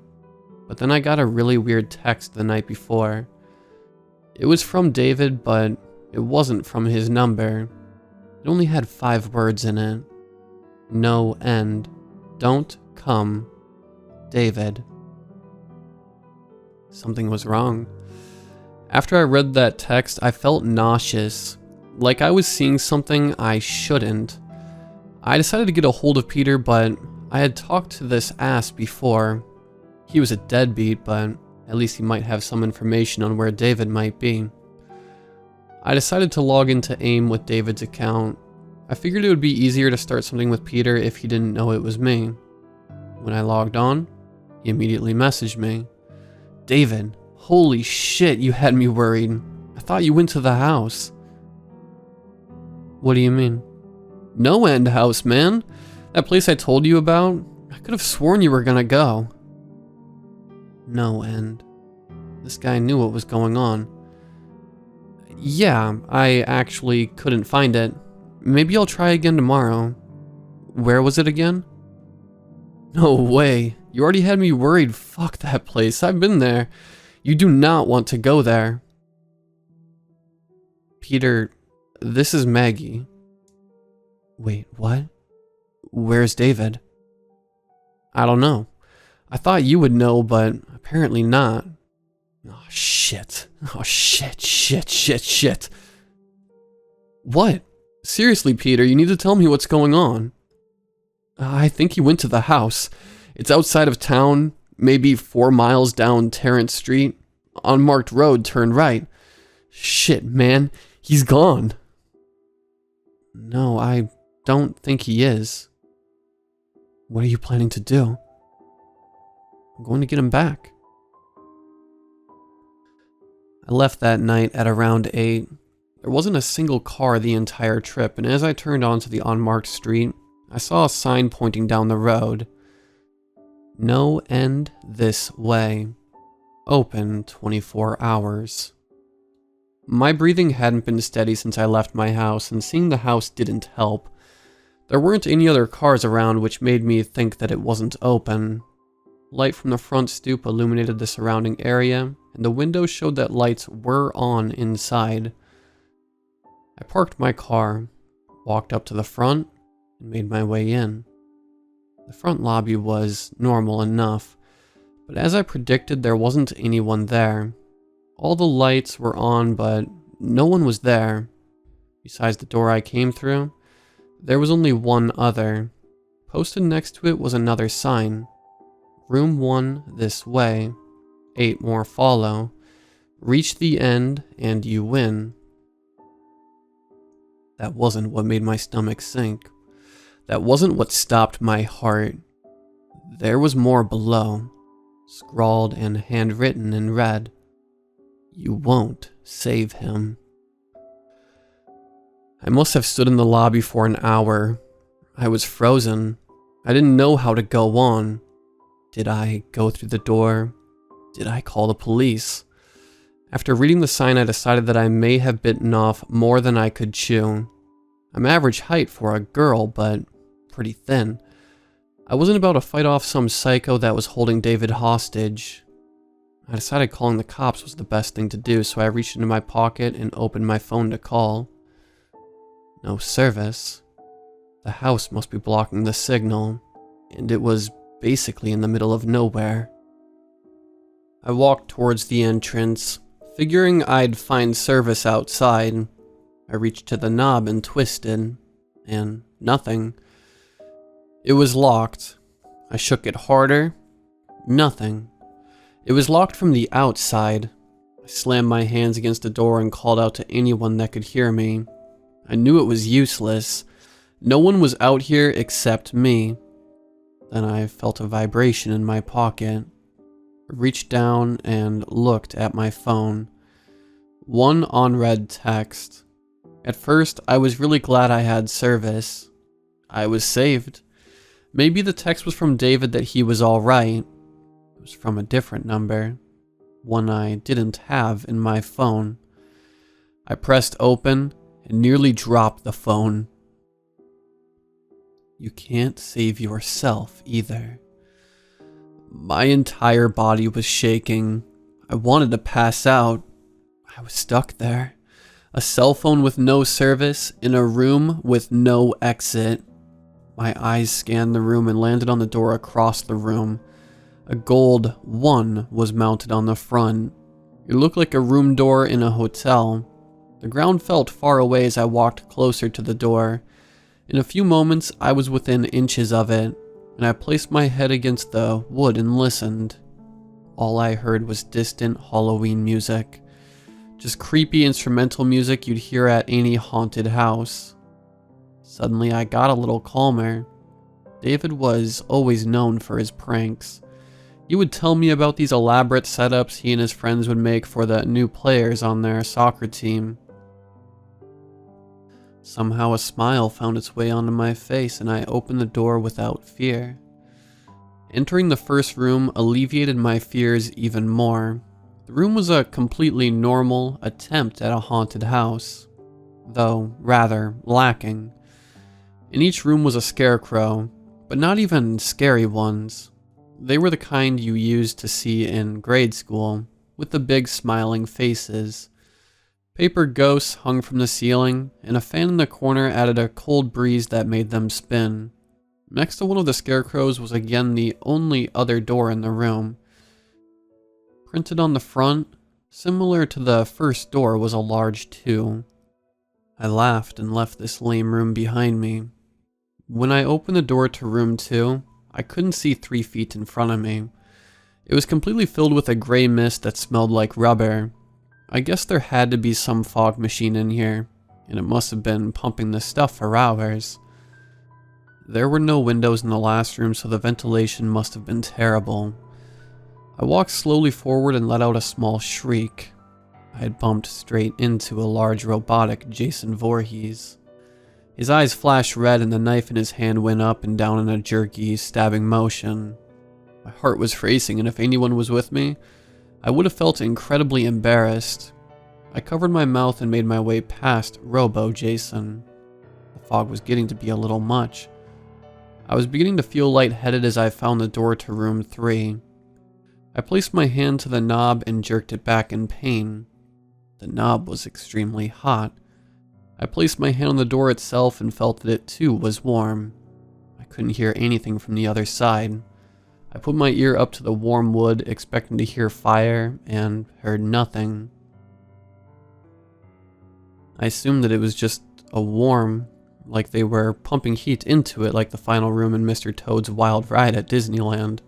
but then I got a really weird text the night before. It was from David, but it wasn't from his number. It only had 5 words in it. No end. Don't come. David. Something was wrong. After I read that text, I felt nauseous, like I was seeing something I shouldn't. I decided to get a hold of Peter, but I had talked to this ass before. He was a deadbeat, but at least he might have some information on where David might be. I decided to log into AIM with David's account. I figured it would be easier to start something with Peter if he didn't know it was me. When I logged on, he immediately messaged me. David, holy shit, you had me worried. I thought you went to the house. What do you mean? NoEnd House, man. That place I told you about. I could have sworn you were gonna go. NoEnd. This guy knew what was going on. Yeah, I actually couldn't find it. Maybe I'll try again tomorrow. Where was it again? No way. You already had me worried. Fuck that place. I've been there. You do not want to go there. Peter, this is Maggie. Wait, what? Where's David? I don't know. I thought you would know, but apparently not. Oh, shit. Oh, shit. What? Seriously, Peter, you need to tell me what's going on. I think he went to the house. It's outside of town, maybe 4 miles down Terrence Street. Unmarked road, turn right. Shit, man, he's gone. No, I don't think he is. What are you planning to do? I'm going to get him back. I left that night at around 8. There wasn't a single car the entire trip, and as I turned onto the unmarked street, I saw a sign pointing down the road. No end this way. Open 24 hours. My breathing hadn't been steady since I left my house, and seeing the house didn't help. There weren't any other cars around, which made me think that it wasn't open. Light from the front stoop illuminated the surrounding area, and the windows showed that lights were on inside. I parked my car, walked up to the front, and made my way in. The front lobby was normal enough, but as I predicted, there wasn't anyone there. All the lights were on, but no one was there. Besides the door I came through, there was only one other. Posted next to it was another sign. Room 1 this way. 8 more follow. Reach the end and you win. That wasn't what made my stomach sink. That wasn't what stopped my heart. There was more below, scrawled and handwritten in red. You won't save him. I must have stood in the lobby for an hour. I was frozen. I didn't know how to go on. Did I go through the door? Did I call the police? After reading the sign, I decided that I may have bitten off more than I could chew. I'm average height for a girl, but pretty thin. I wasn't about to fight off some psycho that was holding David hostage. I decided calling the cops was the best thing to do, so I reached into my pocket and opened my phone to call. No service. The house must be blocking the signal, and it was basically in the middle of nowhere. I walked towards the entrance, figuring I'd find service outside. I reached to the knob and twisted, and nothing. It was locked. I shook it harder. Nothing. It was locked from the outside. I slammed my hands against the door and called out to anyone that could hear me. I knew it was useless. No one was out here except me. Then I felt a vibration in my pocket. I reached down and looked at my phone. One unread text. At first, I was really glad I had service. I was saved. Maybe the text was from David that he was alright. It was from a different number. One I didn't have in my phone. I pressed open and nearly dropped the phone. You can't save yourself either. My entire body was shaking. I wanted to pass out. I was stuck there. A cell phone with no service in a room with no exit. My eyes scanned the room and landed on the door across the room. A gold 1 was mounted on the front. It looked like a room door in a hotel. The ground felt far away as I walked closer to the door. In a few moments, I was within inches of it, and I placed my head against the wood and listened. All I heard was distant Halloween music. Just creepy instrumental music you'd hear at any haunted house. Suddenly, I got a little calmer. David was always known for his pranks. He would tell me about these elaborate setups he and his friends would make for the new players on their soccer team. Somehow a smile found its way onto my face and I opened the door without fear. Entering the first room alleviated my fears even more. The room was a completely normal attempt at a haunted house, though rather lacking. In each room was a scarecrow, but not even scary ones. They were the kind you used to see in grade school, with the big smiling faces. Paper ghosts hung from the ceiling, and a fan in the corner added a cold breeze that made them spin. Next to one of the scarecrows was again the only other door in the room. Printed on the front, similar to the first door, was a large 2. I laughed and left this lame room behind me. When I opened the door to room 2, I couldn't see 3 feet in front of me. It was completely filled with a gray mist that smelled like rubber. I guess there had to be some fog machine in here, and it must have been pumping the stuff for hours. There were no windows in the last room, so the ventilation must have been terrible. I walked slowly forward and let out a small shriek. I had bumped straight into a large robotic Jason Voorhees. His eyes flashed red and the knife in his hand went up and down in a jerky, stabbing motion. My heart was racing, and if anyone was with me, I would have felt incredibly embarrassed. I covered my mouth and made my way past Robo Jason. The fog was getting to be a little much. I was beginning to feel lightheaded as I found the door to room 3. I placed my hand to the knob and jerked it back in pain. The knob was extremely hot. I placed my hand on the door itself and felt that it too was warm. I couldn't hear anything from the other side. I put my ear up to the warm wood, expecting to hear fire, and heard nothing. I assumed that it was just a warm, like they were pumping heat into it like the final room in Mr. Toad's Wild Ride at Disneyland.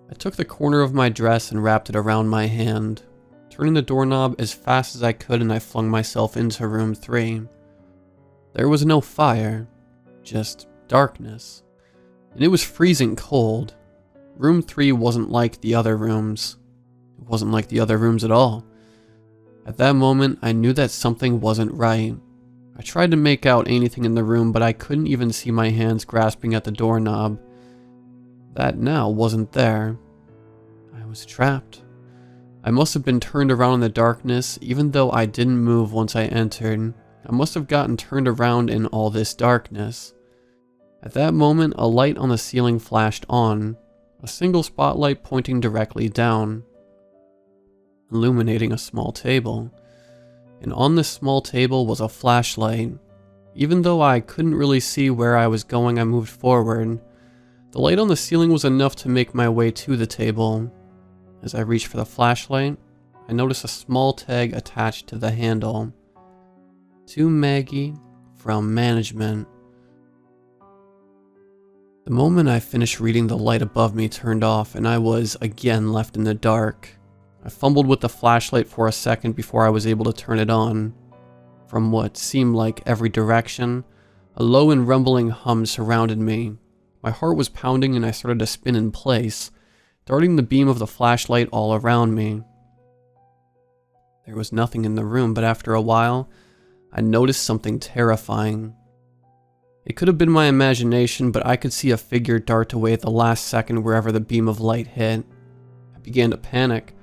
I took the corner of my dress and wrapped it around my hand, turning the doorknob as fast as I could, and I flung myself into room 3. There was no fire, just darkness, and it was freezing cold. Room 3 wasn't like the other rooms. It wasn't like the other rooms at all. At that moment, I knew that something wasn't right. I tried to make out anything in the room, but I couldn't even see my hands grasping at the doorknob. That now wasn't there. I was trapped. I must have been turned around in the darkness, even though I didn't move once I entered. I I must have gotten turned around in all this darkness. At that moment, a light on the ceiling flashed on, a single spotlight pointing directly down, illuminating a small table. And on this small table was a flashlight. Even though I couldn't really see where I was going, I moved forward. The light on the ceiling was enough to make my way to the table. As I reached for the flashlight, I noticed a small tag attached to the handle. To Maggie from management. The moment I finished reading, the light above me turned off and I was again left in the dark. I fumbled with the flashlight for a second before I was able to turn it on. From what seemed like every direction, a low and rumbling hum surrounded me. My heart was pounding and I started to spin in place, darting the beam of the flashlight all around me. There was nothing in the room, but after a while, I noticed something terrifying. It could have been my imagination, but I could see a figure dart away at the last second wherever the beam of light hit. I began to panic.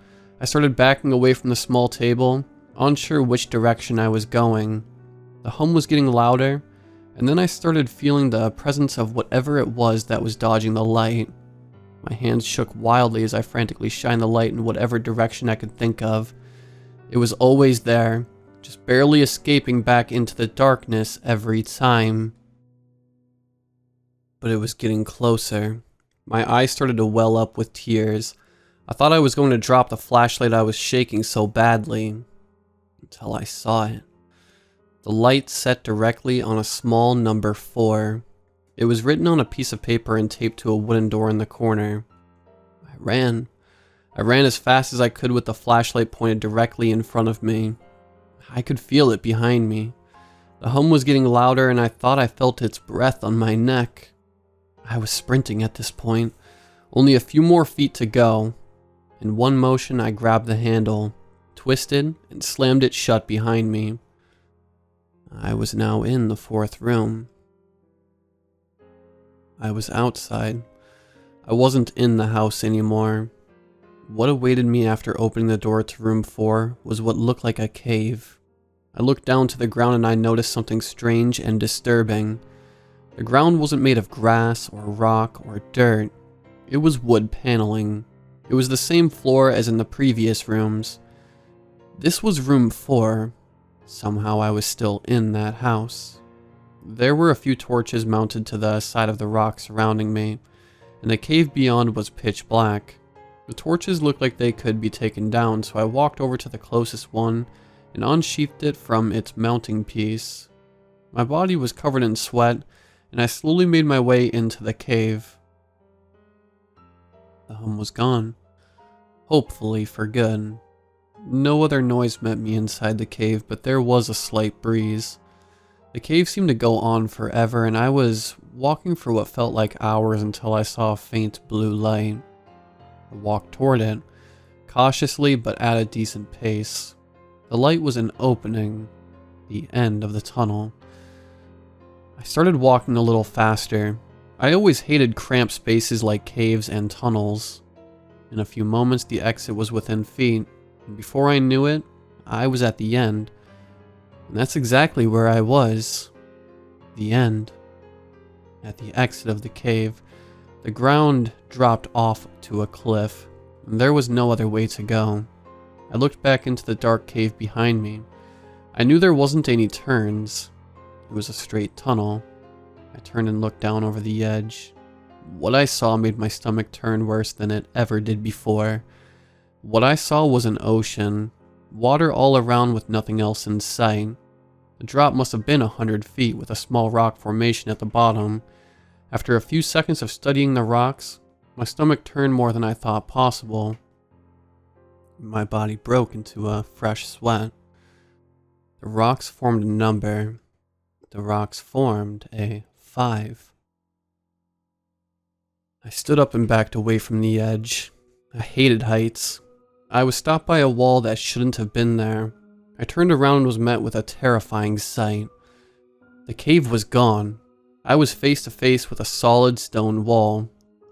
I started backing away from the small table, unsure which direction I was going. The hum was getting louder, and then I started feeling the presence of whatever it was that was dodging the light. My hands shook wildly as I frantically shined the light in whatever direction I could think of. It was always there, just barely escaping back into the darkness every time. But it was getting closer. My eyes started to well up with tears. I thought I was going to drop the flashlight, I was shaking so badly. Until I saw it. The light set directly on a small number 4. It was written on a piece of paper and taped to a wooden door in the corner. I ran. I ran as fast as I could with the flashlight pointed directly in front of me. I could feel it behind me. The hum was getting louder and I thought I felt its breath on my neck. I was sprinting at this point. Only a few more feet to go. In one motion, I grabbed the handle, twisted, and slammed it shut behind me. I was now in the 4th room. I was outside. I wasn't in the house anymore. What awaited me after opening the door to room 4 was what looked like a cave. I looked down to the ground and I noticed something strange and disturbing. The ground wasn't made of grass or rock or dirt. It was wood paneling. It was the same floor as in the previous rooms. This was room 4. Somehow I was still in that house. There were a few torches mounted to the side of the rock surrounding me, and the cave beyond was pitch black. The torches looked like they could be taken down, so I walked over to the closest one and unsheathed it from its mounting piece. My body was covered in sweat, and I slowly made my way into the cave. The hum was gone. Hopefully for good. No other noise met me inside the cave, but there was a slight breeze. The cave seemed to go on forever, and I was walking for what felt like hours until I saw a faint blue light. I walked toward it, cautiously but at a decent pace. The light was an opening, the end of the tunnel. I started walking a little faster. I always hated cramped spaces like caves and tunnels. In a few moments, the exit was within feet, and before I knew it, I was at the end. And that's exactly where I was. The end. At the exit of the cave, the ground dropped off to a cliff, and there was no other way to go. I looked back into the dark cave behind me. I knew there wasn't any turns. It was a straight tunnel. I turned and looked down over the edge. What I saw made my stomach turn worse than it ever did before. What I saw was an ocean, water all around with nothing else in sight. The drop must have been 100 feet with a small rock formation at the bottom. After a few seconds of studying the rocks, my stomach turned more than I thought possible. My body broke into a fresh sweat. The rocks formed a number. The rocks formed a 5. I stood up and backed away from the edge. I hated heights. I was stopped by a wall that shouldn't have been there. I turned around and was met with a terrifying sight. The cave was gone. I was face to face with a solid stone wall,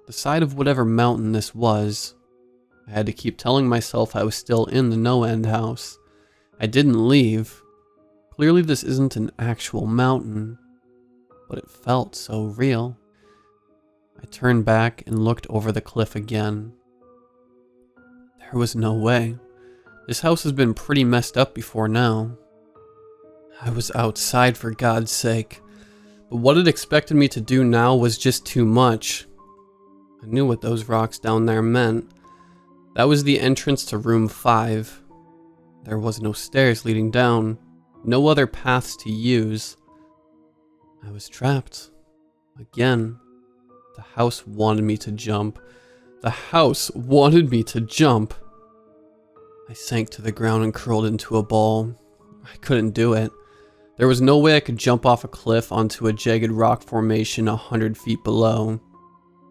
the side of whatever mountain this was. I had to keep telling myself I was still in the NoEnd house. I didn't leave. Clearly this isn't an actual mountain, but it felt so real. I turned back and looked over the cliff again. There was no way. This house has been pretty messed up before now. I was outside for God's sake, but what it expected me to do now was just too much. I knew what those rocks down there meant. That was the entrance to room 5. There was no stairs leading down, no other paths to use. I was trapped. Again. The house wanted me to jump. The house wanted me to jump. I sank to the ground and curled into a ball. I couldn't do it. There was no way I could jump off a cliff onto a jagged rock formation 100 feet below.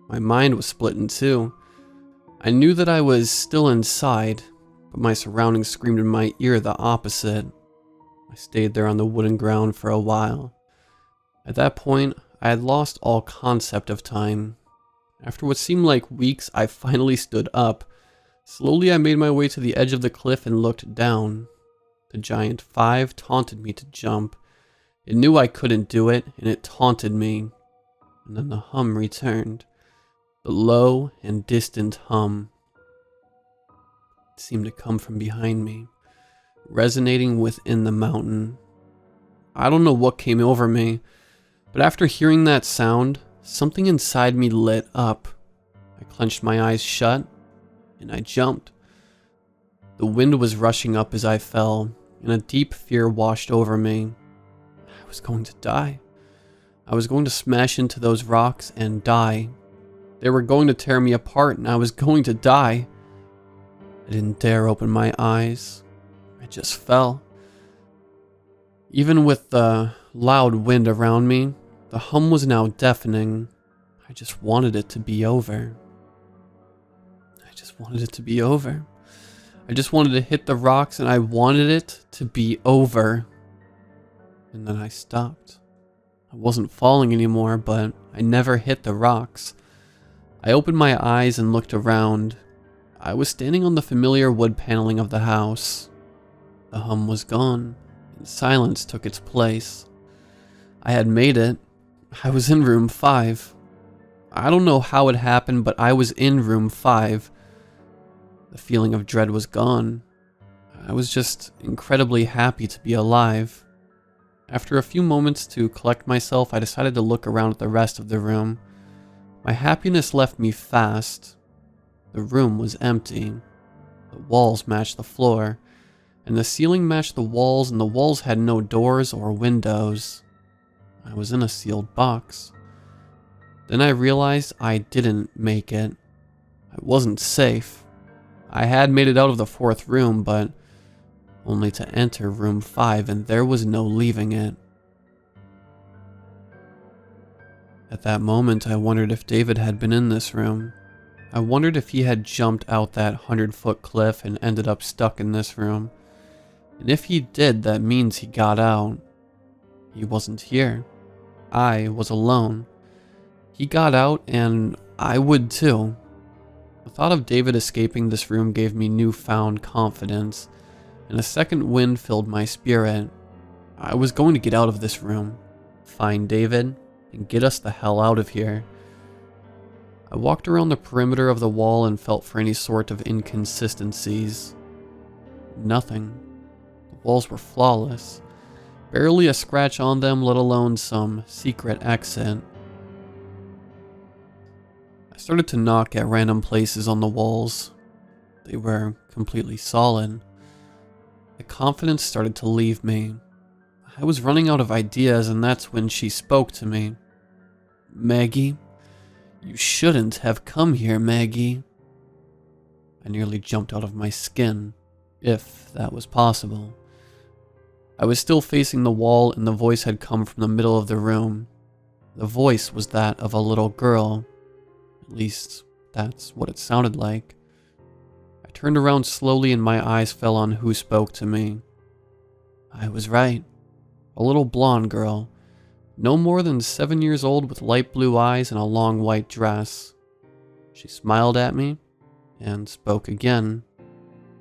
My mind was split in two. I knew that I was still inside, but my surroundings screamed in my ear the opposite. I stayed there on the wooden ground for a while. At that point, I had lost all concept of time. After what seemed like weeks, I finally stood up. Slowly I made my way to the edge of the cliff and looked down. The giant 5 taunted me to jump. It knew I couldn't do it, and it taunted me. And then the hum returned. The low and distant hum. It seemed to come from behind me, resonating within the mountain. I don't know what came over me, but after hearing that sound, something inside me lit up. I clenched my eyes shut, and I jumped. The wind was rushing up as I fell, and a deep fear washed over me. I was going to die. I was going to smash into those rocks and die. They were going to tear me apart, and I was going to die. I didn't dare open my eyes. I just fell. Even with the loud wind around me, the hum was now deafening. I just wanted it to be over. I just wanted it to be over. I just wanted to hit the rocks, and I wanted it to be over. And then I stopped. I wasn't falling anymore, but I never hit the rocks. I opened my eyes and looked around. I was standing on the familiar wood paneling of the house. The hum was gone, and silence took its place. I had made it. I was in room 5. I don't know how it happened, but I was in room 5. The feeling of dread was gone. I was just incredibly happy to be alive. After a few moments to collect myself, I decided to look around at the rest of the room. My happiness left me fast. The room was empty. The walls matched the floor, and the ceiling matched the walls, and the walls had no doors or windows. I was in a sealed box. Then I realized I didn't make it. I wasn't safe. I had made it out of the 4th room, but only to enter room 5, and there was no leaving it. At that moment, I wondered if David had been in this room. I wondered if he had jumped out that 100-foot cliff and ended up stuck in this room. And if he did, that means he got out. He wasn't here. I was alone. He got out, and I would too. The thought of David escaping this room gave me newfound confidence, and a second wind filled my spirit. I was going to get out of this room, find David, and get us the hell out of here. I walked around the perimeter of the wall and felt for any sort of inconsistencies. Nothing. The walls were flawless. Barely a scratch on them, let alone some secret exit. I started to knock at random places on the walls. They were completely solid. The confidence started to leave me. I was running out of ideas, and that's when she spoke to me. "Maggie, you shouldn't have come here, Maggie." I nearly jumped out of my skin, if that was possible. I was still facing the wall, and the voice had come from the middle of the room. The voice was that of a little girl. At least, that's what it sounded like. I turned around slowly, and my eyes fell on who spoke to me. I was right. A little blonde girl. No more than 7 years old, with light blue eyes and a long white dress. She smiled at me and spoke again.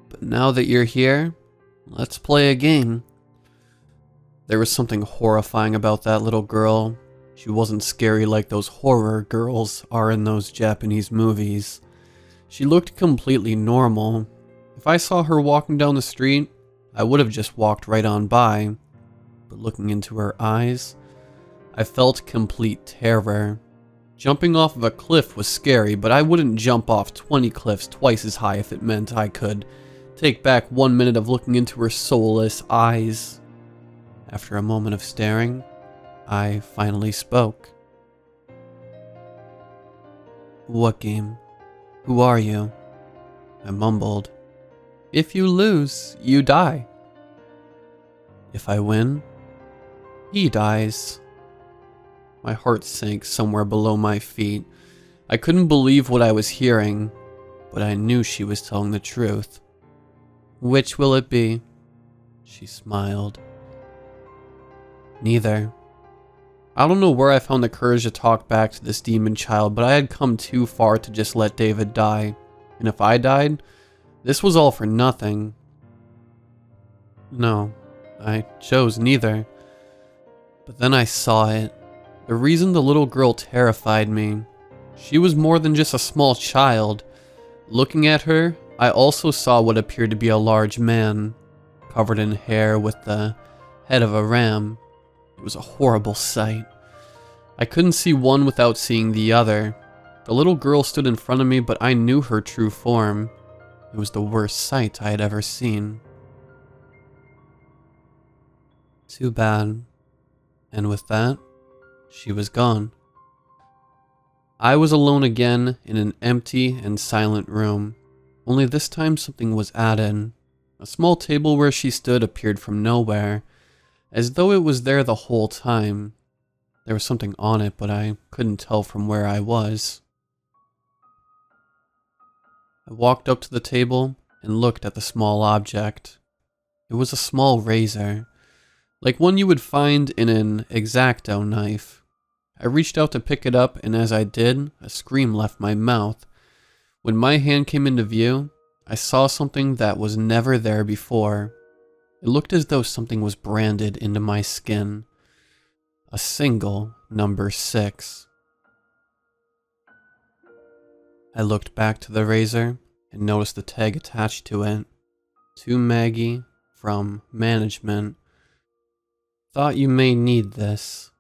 "But now that you're here, let's play a game." There was something horrifying about that little girl. She wasn't scary like those horror girls are in those Japanese movies. She looked completely normal. If I saw her walking down the street, I would have just walked right on by. But looking into her eyes, I felt complete terror. Jumping off of a cliff was scary, but I wouldn't jump off 20 cliffs twice as high if it meant I could take back 1 minute of looking into her soulless eyes. After a moment of staring, I finally spoke. "What game? Who are you?" I mumbled. "If you lose, you die." "If I win, he dies." My heart sank somewhere below my feet. I couldn't believe what I was hearing, but I knew she was telling the truth. "Which will it be?" She smiled. "Neither." I don't know where I found the courage to talk back to this demon child, but I had come too far to just let David die. And if I died, this was all for nothing. No, I chose neither. But then I saw it. The reason the little girl terrified me. She was more than just a small child. Looking at her, I also saw what appeared to be a large man, covered in hair with the head of a ram. It was a horrible sight. I couldn't see one without seeing the other. The little girl stood in front of me, but I knew her true form. It was the worst sight I had ever seen. Too bad. And with that, she was gone. I was alone again in an empty and silent room. Only this time something was added. A small table where she stood appeared from nowhere, as though it was there the whole time. There was something on it, but I couldn't tell from where I was. I walked up to the table and looked at the small object. It was a small razor, like one you would find in an X-Acto knife. I reached out to pick it up, and as I did, a scream left my mouth. When my hand came into view, I saw something that was never there before. It looked as though something was branded into my skin. A single number 6. I looked back to the razor and noticed the tag attached to it. To Maggie from management. Thought you may need this.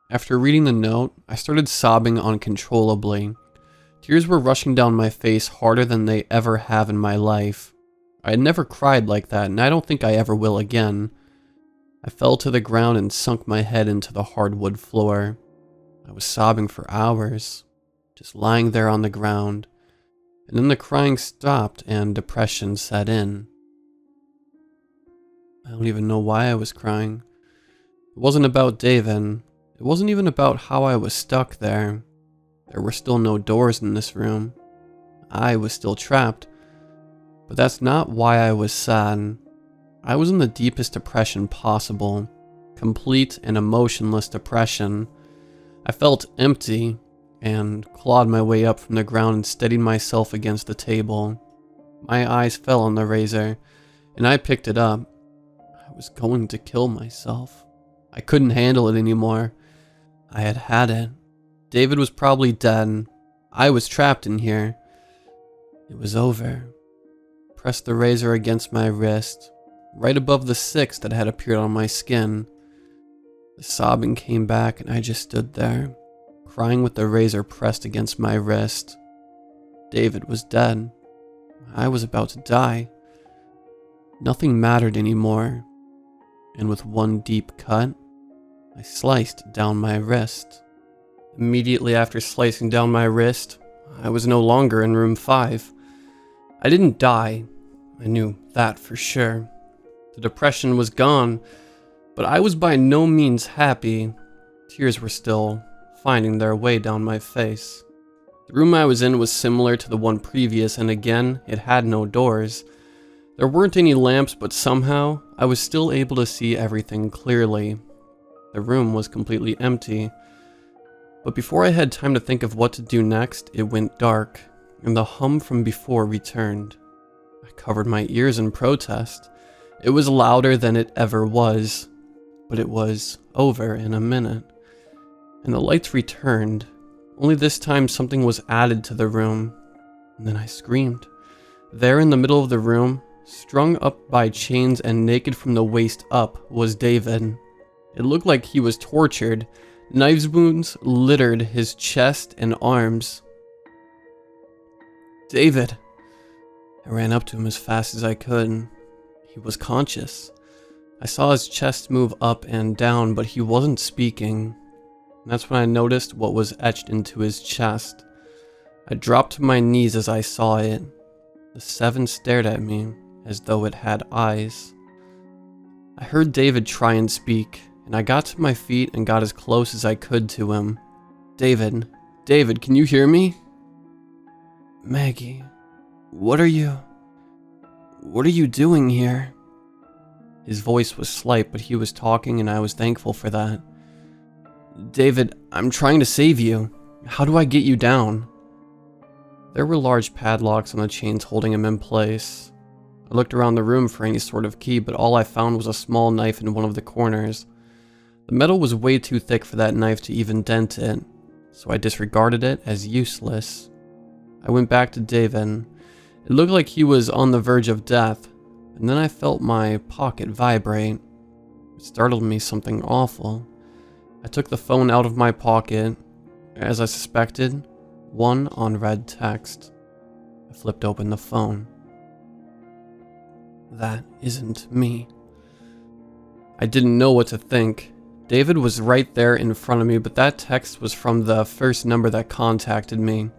After reading the note, I started sobbing uncontrollably. Tears were rushing down my face harder than they ever have in my life. I had never cried like that, and I don't think I ever will again. I fell to the ground and sunk my head into the hardwood floor. I was sobbing for hours, just lying there on the ground, and then the crying stopped and depression set in. I don't even know why I was crying. It wasn't about David. It wasn't even about how I was stuck there. There were still no doors in this room. I was still trapped. But that's not why I was sad. I was in the deepest depression possible. Complete and emotionless depression. I felt empty and clawed my way up from the ground and steadied myself against the table. My eyes fell on the razor, and I picked it up. I was going to kill myself. I couldn't handle it anymore. I had had it. David was probably dead. I was trapped in here. It was over. Pressed the razor against my wrist, right above the 6 that had appeared on my skin. The sobbing came back and I just stood there, crying with the razor pressed against my wrist. David was dead. I was about to die. Nothing mattered anymore. And with one deep cut, I sliced down my wrist. Immediately after slicing down my wrist, I was no longer in room 5. I didn't die. I knew that for sure. The depression was gone, but I was by no means happy. Tears were still finding their way down my face. The room I was in was similar to the one previous, and again, it had no doors. There weren't any lamps, but somehow, I was still able to see everything clearly. The room was completely empty. But before I had time to think of what to do next, it went dark, and the hum from before returned. I covered my ears in protest. It was louder than it ever was. but it was over in a minute, and the lights returned, only this time something was added to the room, and then I screamed. There in the middle of the room, strung up by chains and naked from the waist up, was David. It looked like he was tortured. Knife wounds littered his chest and arms. David! I ran up to him as fast as I could. He was conscious. I saw his chest move up and down, but he wasn't speaking. And that's when I noticed what was etched into his chest. I dropped to my knees as I saw it. The 7 stared at me as though it had eyes. I heard David try and speak, and I got to my feet and got as close as I could to him. David, can you hear me? Maggie, what are you doing here? His voice was slight, but he was talking and I was thankful for that. David, I'm trying to save you. How do I get you down? There were large padlocks on the chains holding him in place. I looked around the room for any sort of key, but all I found was a small knife in one of the corners. The metal was way too thick for that knife to even dent it, so I disregarded it as useless. I went back to David. It looked like he was on the verge of death, and then I felt my pocket vibrate. It startled me something awful. I took the phone out of my pocket. As I suspected, one unread text. I flipped open the phone. That isn't me. I didn't know what to think. David was right there in front of me, but that text was from the first number that contacted me.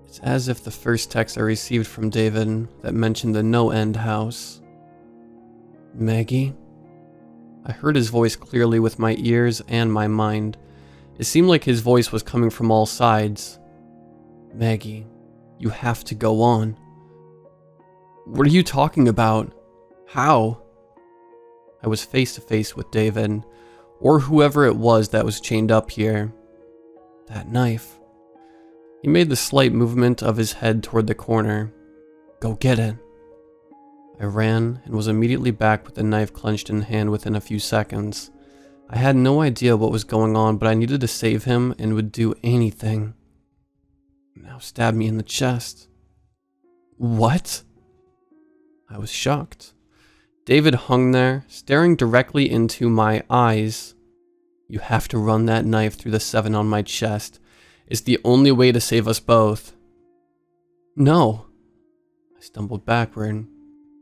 It's as if the first text I received from David that mentioned the NoEnd house. Maggie? I heard his voice clearly with my ears and my mind. It seemed like his voice was coming from all sides. Maggie, you have to go on. What are you talking about? How? I was face to face with David, or whoever it was that was chained up here. That knife. He made the slight movement of his head toward the corner. Go get it. I ran and was immediately back with the knife clenched in hand within a few seconds. I had no idea what was going on, but I needed to save him and would do anything. Now stab me in the chest. What? I was shocked. David hung there, staring directly into my eyes. You have to run that knife through the 7 on my chest. It's the only way to save us both. No. I stumbled backward.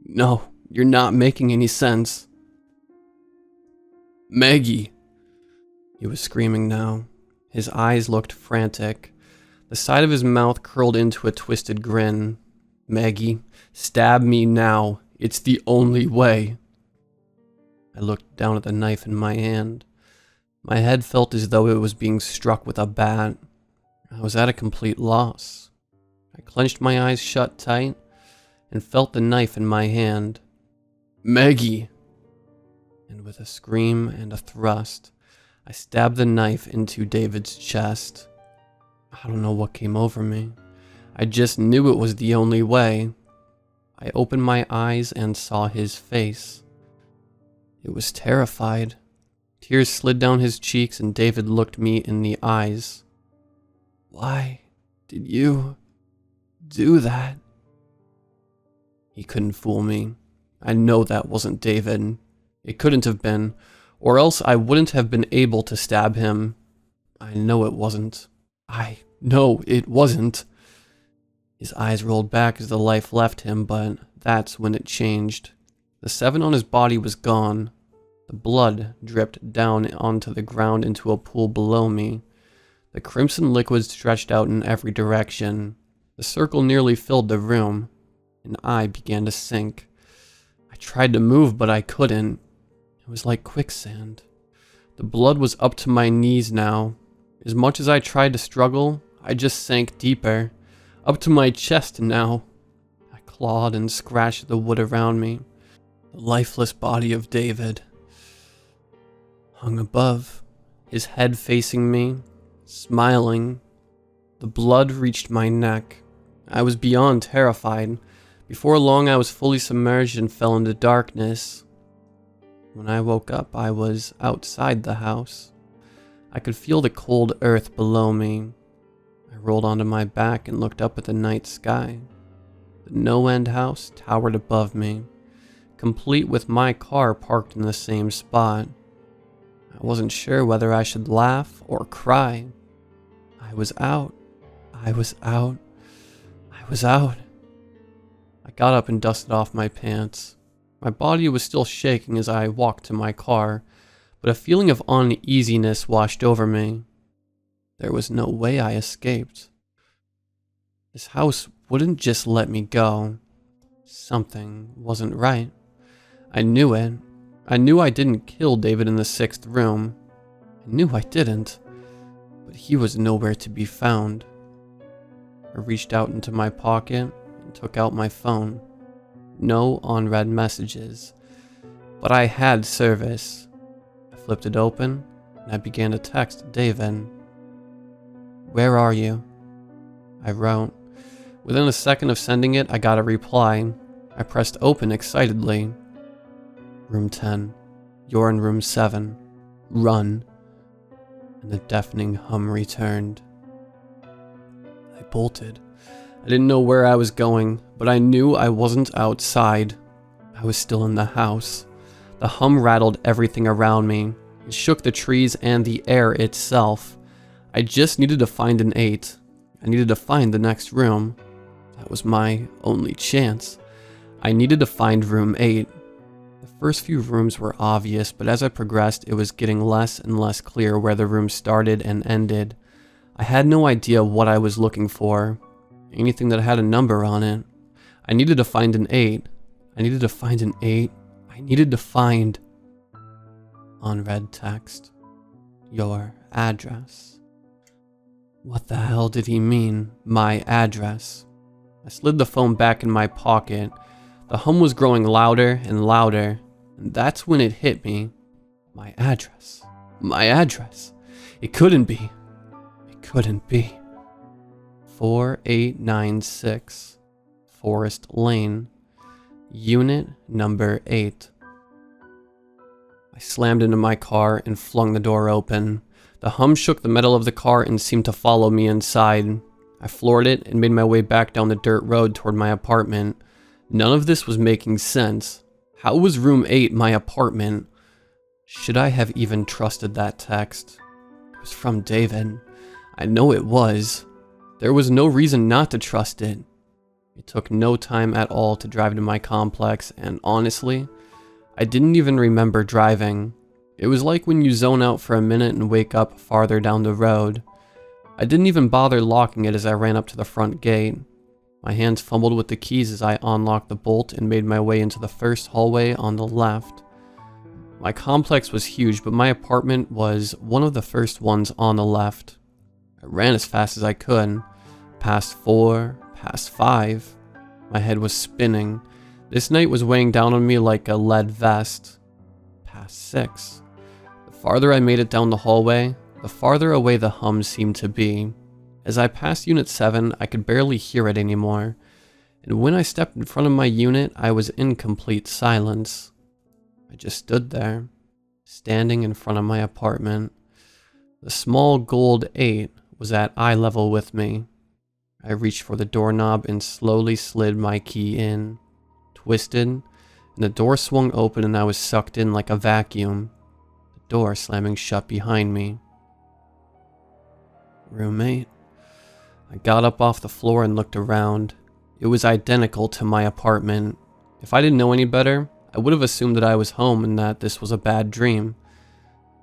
No, you're not making any sense. Maggie. He was screaming now. His eyes looked frantic. The side of his mouth curled into a twisted grin. Maggie, stab me now. It's the only way. I looked down at the knife in my hand. My head felt as though it was being struck with a bat. I was at a complete loss. I clenched my eyes shut tight and felt the knife in my hand. Maggie! And with a scream and a thrust, I stabbed the knife into David's chest. I don't know what came over me. I just knew it was the only way. I opened my eyes and saw his face. It was terrified. Tears slid down his cheeks and David looked me in the eyes. Why did you do that? He couldn't fool me. I know that wasn't David. It couldn't have been, or else I wouldn't have been able to stab him. I know it wasn't. I know it wasn't. His eyes rolled back as the life left him, but that's when it changed. The 7 on his body was gone. The blood dripped down onto the ground into a pool below me. The crimson liquid stretched out in every direction. The circle nearly filled the room, and I began to sink. I tried to move, but I couldn't. It was like quicksand. The blood was up to my knees now. As much as I tried to struggle, I just sank deeper. Up to my chest now. I clawed and scratched the wood around me. The lifeless body of David hung above, his head facing me, smiling. The blood reached my neck. I was beyond terrified. Before long I was fully submerged and fell into darkness. When I woke up, I was outside the house. I could feel the cold earth below me. I rolled onto my back and looked up at the night sky. The NoEnd house towered above me, complete with my car parked in the same spot. I wasn't sure whether I should laugh or cry. I was out. I was out. I was out. I got up and dusted off my pants. My body was still shaking as I walked to my car, but a feeling of uneasiness washed over me. There was no way I escaped. This house wouldn't just let me go. Something wasn't right. I knew it. I knew I didn't kill David in the 6th room. I knew I didn't, but he was nowhere to be found. I reached out into my pocket and took out my phone. No unread messages, but I had service. I flipped it open and I began to text David. "Where are you?" I wrote. Within a second of sending it, I got a reply. I pressed open excitedly. "Room 10. You're in room 7. Run." And the deafening hum returned. I bolted. I didn't know where I was going, but I knew I wasn't outside. I was still in the house. The hum rattled everything around me. It shook the trees and the air itself. I just needed to find an 8. I needed to find the next room. That was my only chance. I needed to find room 8. The first few rooms were obvious, but as I progressed, it was getting less and less clear where the room started and ended. I had no idea what I was looking for. Anything that had a number on it. I needed to find an 8. I needed to find an 8. I needed to find... Unread text. Your address. What the hell did he mean, my address? I slid the phone back in my pocket. The hum was growing louder and louder, and that's when it hit me. My address. My address. It couldn't be. It couldn't be. 4896 Forest Lane, Unit number 8. I slammed into my car and flung the door open. The hum shook the metal of the car and seemed to follow me inside. I floored it and made my way back down the dirt road toward my apartment. None of this was making sense. How was room 8 my apartment? Should I have even trusted that text? It was from David. I know it was. There was no reason not to trust it. It took no time at all to drive to my complex, and honestly, I didn't even remember driving. It was like when you zone out for a minute and wake up farther down the road. I didn't even bother locking it as I ran up to the front gate. My hands fumbled with the keys as I unlocked the bolt and made my way into the first hallway on the left. My complex was huge, but my apartment was one of the first ones on the left. I ran as fast as I could. Past 4, past 5. My head was spinning. This night was weighing down on me like a lead vest. Past 6. The farther I made it down the hallway, the farther away the hum seemed to be. As I passed Unit 7, I could barely hear it anymore. And when I stepped in front of my unit, I was in complete silence. I just stood there, standing in front of my apartment. The small gold 8 was at eye level with me. I reached for the doorknob and slowly slid my key in, twisted, and the door swung open and I was sucked in like a vacuum, the door slamming shut behind me. Room 8. I got up off the floor and looked around. It was identical to my apartment. If I didn't know any better, I would have assumed that I was home and that this was a bad dream.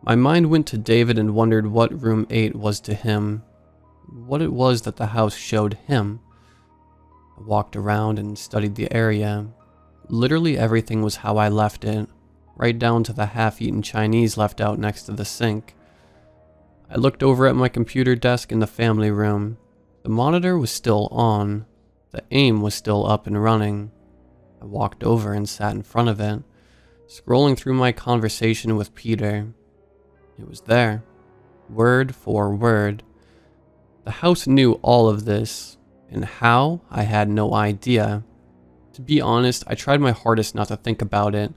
My mind went to David and wondered what room 8 was to him, what it was that the house showed him. I walked around and studied the area. Literally everything was how I left it, right down to the half-eaten Chinese left out next to the sink. I looked over at my computer desk in the family room. The monitor was still on. The aim was still up and running. I walked over and sat in front of it, scrolling through my conversation with Peter. It was there, word for word. The house knew all of this, and how, I had no idea. To be honest, I tried my hardest not to think about it.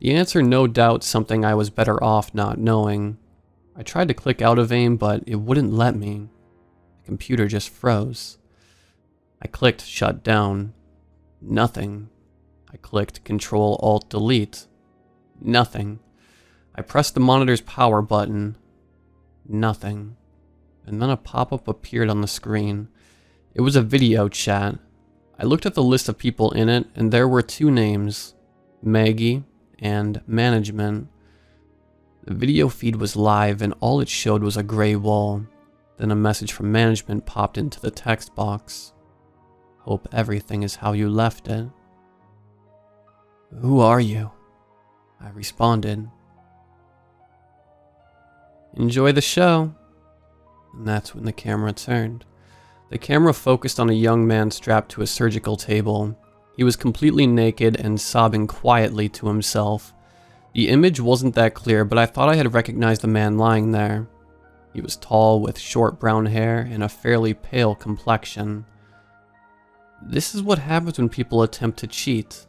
The answer, no doubt, something I was better off not knowing. I tried to click out of AIM, but it wouldn't let me. The computer just froze. I clicked shut down. Nothing. I clicked Control-Alt-Delete. Nothing. I pressed the monitor's power button. Nothing. And then a pop-up appeared on the screen. It was a video chat. I looked at the list of people in it, and there were two names, Maggie and Management. The video feed was live, and all it showed was a gray wall. Then a message from Management popped into the text box. Hope everything is how you left it. Who are you? I responded. Enjoy the show. And that's when the camera turned. The camera focused on a young man strapped to a surgical table. He was completely naked and sobbing quietly to himself. The image wasn't that clear, but I thought I had recognized the man lying there. He was tall with short brown hair and a fairly pale complexion. This is what happens when people attempt to cheat.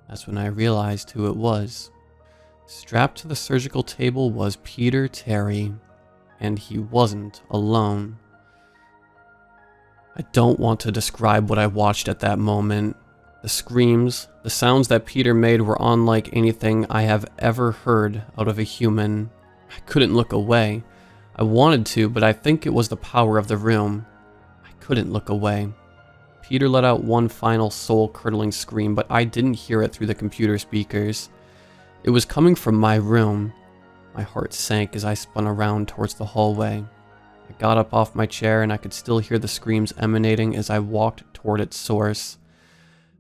That's when I realized who it was. Strapped to the surgical table was Peter Terry, and he wasn't alone. I don't want to describe what I watched at that moment. The screams, the sounds that Peter made were unlike anything I have ever heard out of a human. I couldn't look away. I wanted to, but I think it was the power of the room. I couldn't look away. Peter let out one final soul-curdling scream, but I didn't hear it through the computer speakers. It was coming from my room. My heart sank as I spun around towards the hallway. I got up off my chair and I could still hear the screams emanating as I walked toward its source.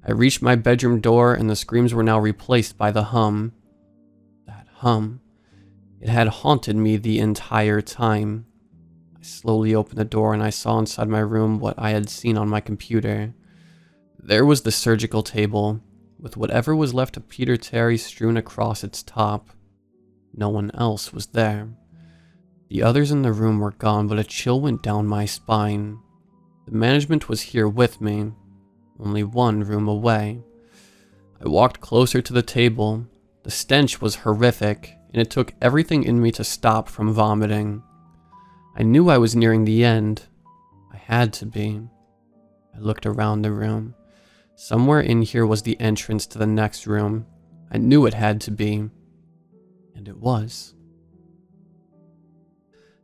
I reached my bedroom door and the screams were now replaced by the hum. That hum. It had haunted me the entire time. I slowly opened the door and I saw inside my room what I had seen on my computer. There was the surgical table, with whatever was left of Peter Terry strewn across its top. No one else was there. The others in the room were gone, but a chill went down my spine. The management was here with me, only one room away. I walked closer to the table. The stench was horrific, and it took everything in me to stop from vomiting. I knew I was nearing the end. I had to be. I looked around the room. Somewhere in here was the entrance to the next room. I knew it had to be. And it was.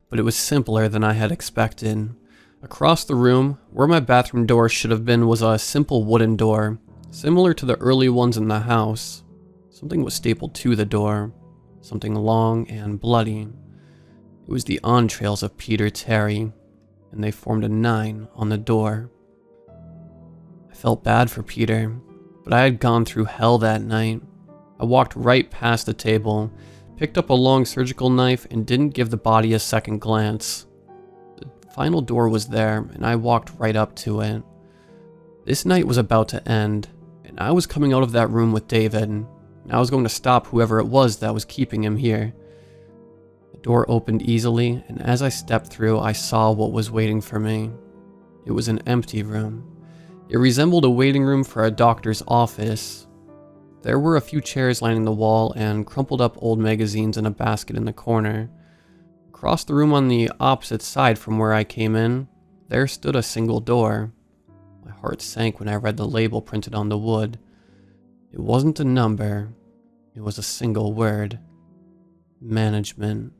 But it was simpler than I had expected. Across the room, where my bathroom door should have been, was a simple wooden door, similar to the early ones in the house. Something was stapled to the door, something long and bloody. It was the entrails of Peter Terry, and they formed a 9 on the door. I felt bad for Peter, but I had gone through hell that night. I walked right past the table, picked up a long surgical knife, and didn't give the body a second glance. The final door was there, and I walked right up to it. This night was about to end, and I was coming out of that room with David, and I was going to stop whoever it was that was keeping him here. The door opened easily, and as I stepped through, I saw what was waiting for me. It was an empty room. It resembled a waiting room for a doctor's office. There were a few chairs lining the wall and crumpled up old magazines in a basket in the corner. Across the room on the opposite side from where I came in, there stood a single door. My heart sank when I read the label printed on the wood. It wasn't a number, it was a single word. Management.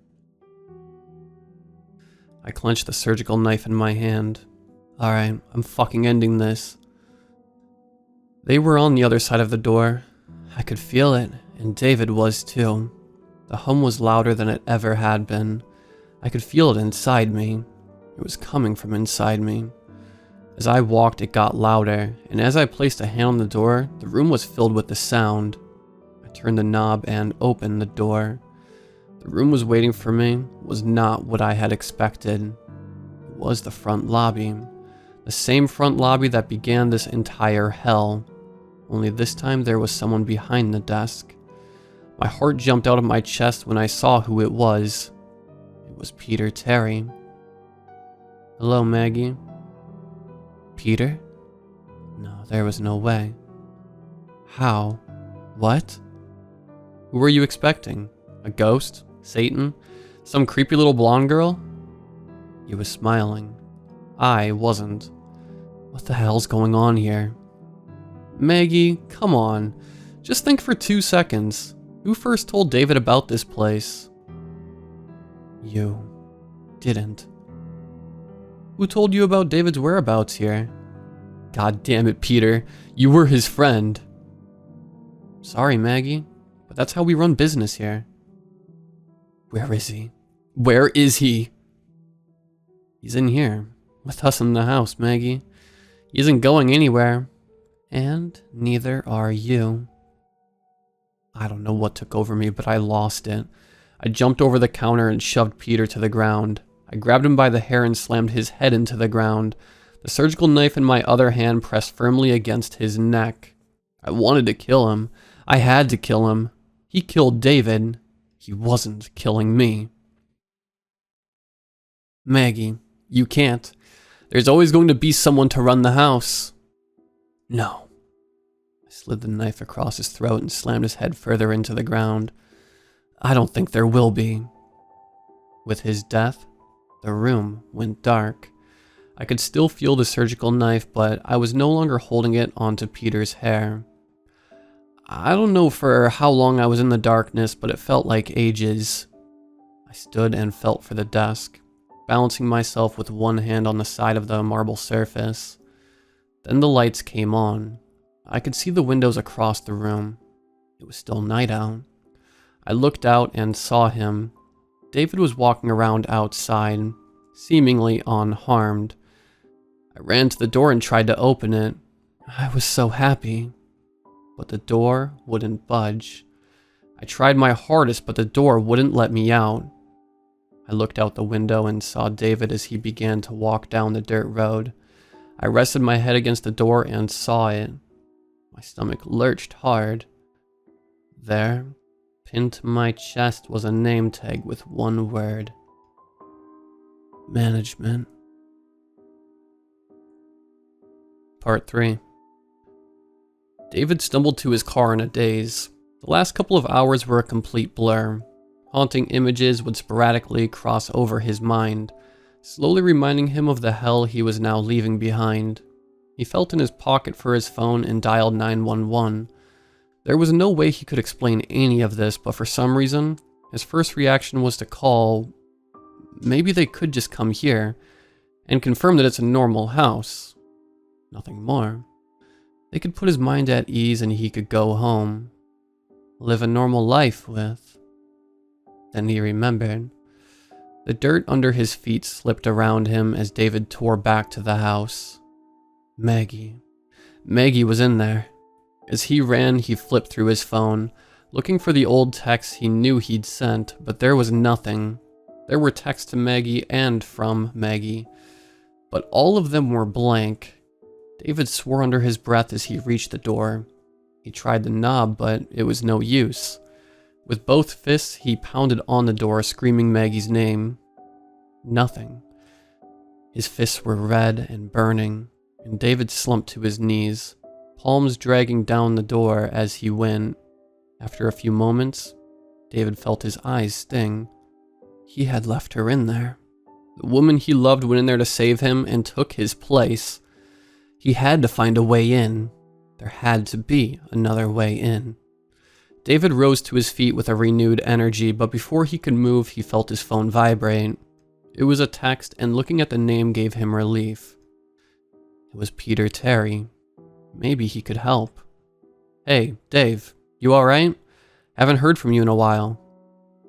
I clenched the surgical knife in my hand. Alright, I'm fucking ending this. They were on the other side of the door. I could feel it, and David was too. The hum was louder than it ever had been. I could feel it inside me. It was coming from inside me. As I walked, it got louder, and as I placed a hand on the door, the room was filled with the sound. I turned the knob and opened the door. The room was waiting for me was not what I had expected. It was the front lobby. The same front lobby that began this entire hell. Only this time there was someone behind the desk. My heart jumped out of my chest when I saw who it was. It was Peter Terry. Hello, Maggie. Peter? No, there was no way. How? What? Who were you expecting? A ghost? Satan? Some creepy little blonde girl? He was smiling. I wasn't. What the hell's going on here? Maggie, come on. Just think for 2 seconds. Who first told David about this place? You didn't. Who told you about David's whereabouts here? God damn it, Peter. You were his friend. Sorry, Maggie, but that's how we run business here. Where is he? Where is he? He's in here, with us in the house, Maggie. He isn't going anywhere. And neither are you. I don't know what took over me, but I lost it. I jumped over the counter and shoved Peter to the ground. I grabbed him by the hair and slammed his head into the ground. The surgical knife in my other hand pressed firmly against his neck. I wanted to kill him. I had to kill him. He killed David. He wasn't killing me. Maggie, you can't. There's always going to be someone to run the house. No. I slid the knife across his throat and slammed his head further into the ground. I don't think there will be. With his death, the room went dark. I could still feel the surgical knife, but I was no longer holding it onto Peter's hair. I don't know for how long I was in the darkness, but it felt like ages. I stood and felt for the desk, balancing myself with one hand on the side of the marble surface. Then the lights came on. I could see the windows across the room. It was still night out. I looked out and saw him. David was walking around outside, seemingly unharmed. I ran to the door and tried to open it. I was so happy. But the door wouldn't budge. I tried my hardest, but the door wouldn't let me out. I looked out the window and saw David as he began to walk down the dirt road. I rested my head against the door and saw it. My stomach lurched hard. There, pinned to my chest, was a name tag with one word. Management. Part 3. David stumbled to his car in a daze. The last couple of hours were a complete blur. Haunting images would sporadically cross over his mind, slowly reminding him of the hell he was now leaving behind. He felt in his pocket for his phone and dialed 911. There was no way he could explain any of this, but for some reason, his first reaction was to call. Maybe they could just come here and confirm that it's a normal house. Nothing more. They could put his mind at ease and he could go home. Live a normal life with. Then he remembered. The dirt under his feet slipped around him as David tore back to the house. Maggie. Maggie was in there. As he ran, he flipped through his phone, looking for the old texts he knew he'd sent, but there was nothing. There were texts to Maggie and from Maggie, but all of them were blank. David swore under his breath as he reached the door. He tried the knob, but it was no use. With both fists, he pounded on the door, screaming Maggie's name. Nothing. His fists were red and burning, and David slumped to his knees, palms dragging down the door as he went. After a few moments, David felt his eyes sting. He had left her in there. The woman he loved went in there to save him and took his place. He had to find a way in. There had to be another way in. David rose to his feet with a renewed energy, but before he could move, he felt his phone vibrate. It was a text, and looking at the name gave him relief. It was Peter Terry. Maybe he could help. Hey, Dave, you alright? Haven't heard from you in a while.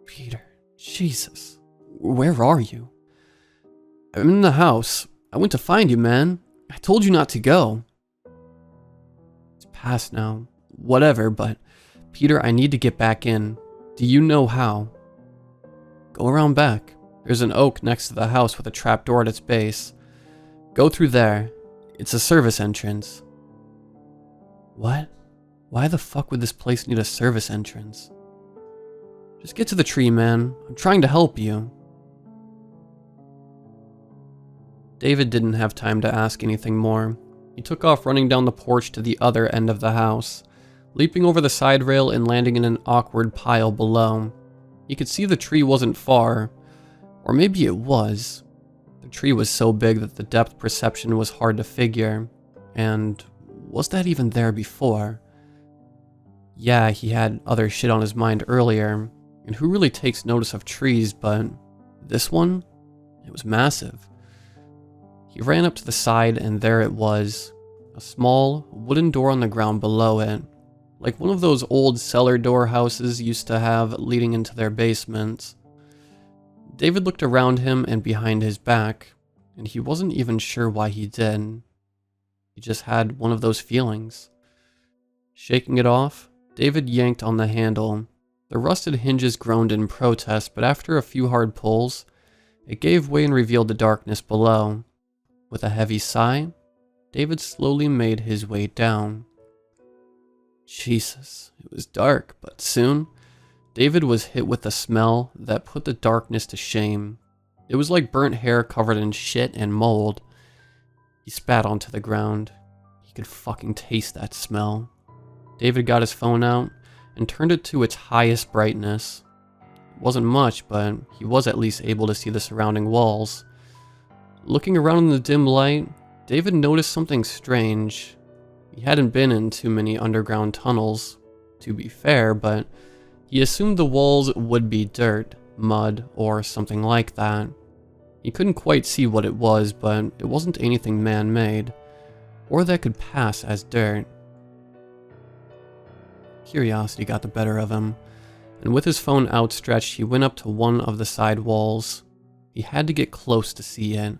Peter, Jesus, where are you? I'm in the house. I went to find you, man. I told you not to go. It's past now. Whatever, but Peter, I need to get back in. Do you know how? Go around back. There's an oak next to the house with a trapdoor at its base. Go through there. It's a service entrance. What? Why the fuck would this place need a service entrance? Just get to the tree, man. I'm trying to help you. David didn't have time to ask anything more. He took off running down the porch to the other end of the house. leaping over the side rail and landing in an awkward pile below. He could see the tree wasn't far, or maybe it was. The tree was so big that the depth perception was hard to figure, and was that even there before? Yeah, he had other shit on his mind earlier, and who really takes notice of trees, but this one? It was massive. He ran up to the side, and there it was, a small wooden door on the ground below it, like one of those old cellar door houses used to have leading into their basements. David looked around him and behind his back, and he wasn't even sure why he did. He just had one of those feelings. Shaking it off, David yanked on the handle. The rusted hinges groaned in protest, but after a few hard pulls, it gave way and revealed the darkness below. With a heavy sigh, David slowly made his way down. Jesus, it was dark, but soon, David was hit with a smell that put the darkness to shame. It was like burnt hair covered in shit and mold. He spat onto the ground. He could fucking taste that smell. David got his phone out and turned it to its highest brightness. It wasn't much, but he was at least able to see the surrounding walls. Looking around in the dim light, David noticed something strange. He hadn't been in too many underground tunnels, to be fair, but he assumed the walls would be dirt, mud, or something like that. He couldn't quite see what it was, but it wasn't anything man-made, or that could pass as dirt. Curiosity got the better of him, and with his phone outstretched, he went up to one of the side walls. He had to get close to see it.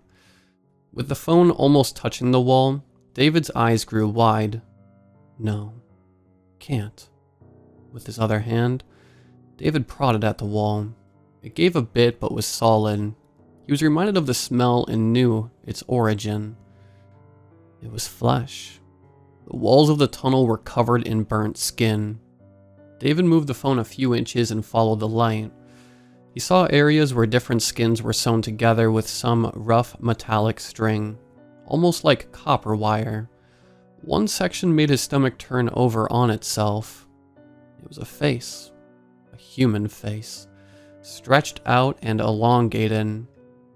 With the phone almost touching the wall, David's eyes grew wide. No, can't. With his other hand, David prodded at the wall. It gave a bit but was solid. He was reminded of the smell and knew its origin. It was flesh. The walls of the tunnel were covered in burnt skin. David moved the phone a few inches and followed the light. He saw areas where different skins were sewn together with some rough metallic string, almost like copper wire. One section made his stomach turn over on itself. It was a face, a human face, stretched out and elongated,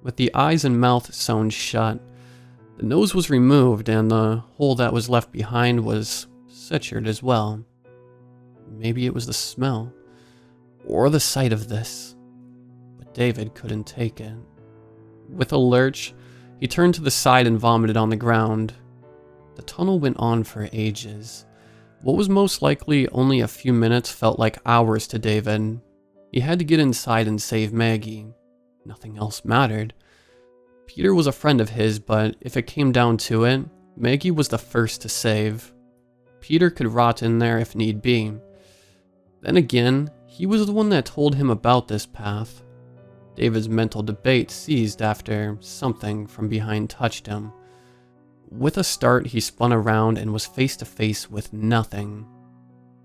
with the eyes and mouth sewn shut. The nose was removed, and the hole that was left behind was sutured as well. Maybe it was the smell, or the sight of this, but David couldn't take it. With a lurch, he turned to the side and vomited on the ground. The tunnel went on for ages. What was most likely only a few minutes felt like hours to David. He had to get inside and save Maggie. Nothing else mattered. Peter was a friend of his, but if it came down to it, Maggie was the first to save. Peter could rot in there if need be. Then again, he was the one that told him about this path. David's mental debate ceased after something from behind touched him. With a start, he spun around and was face to face with nothing.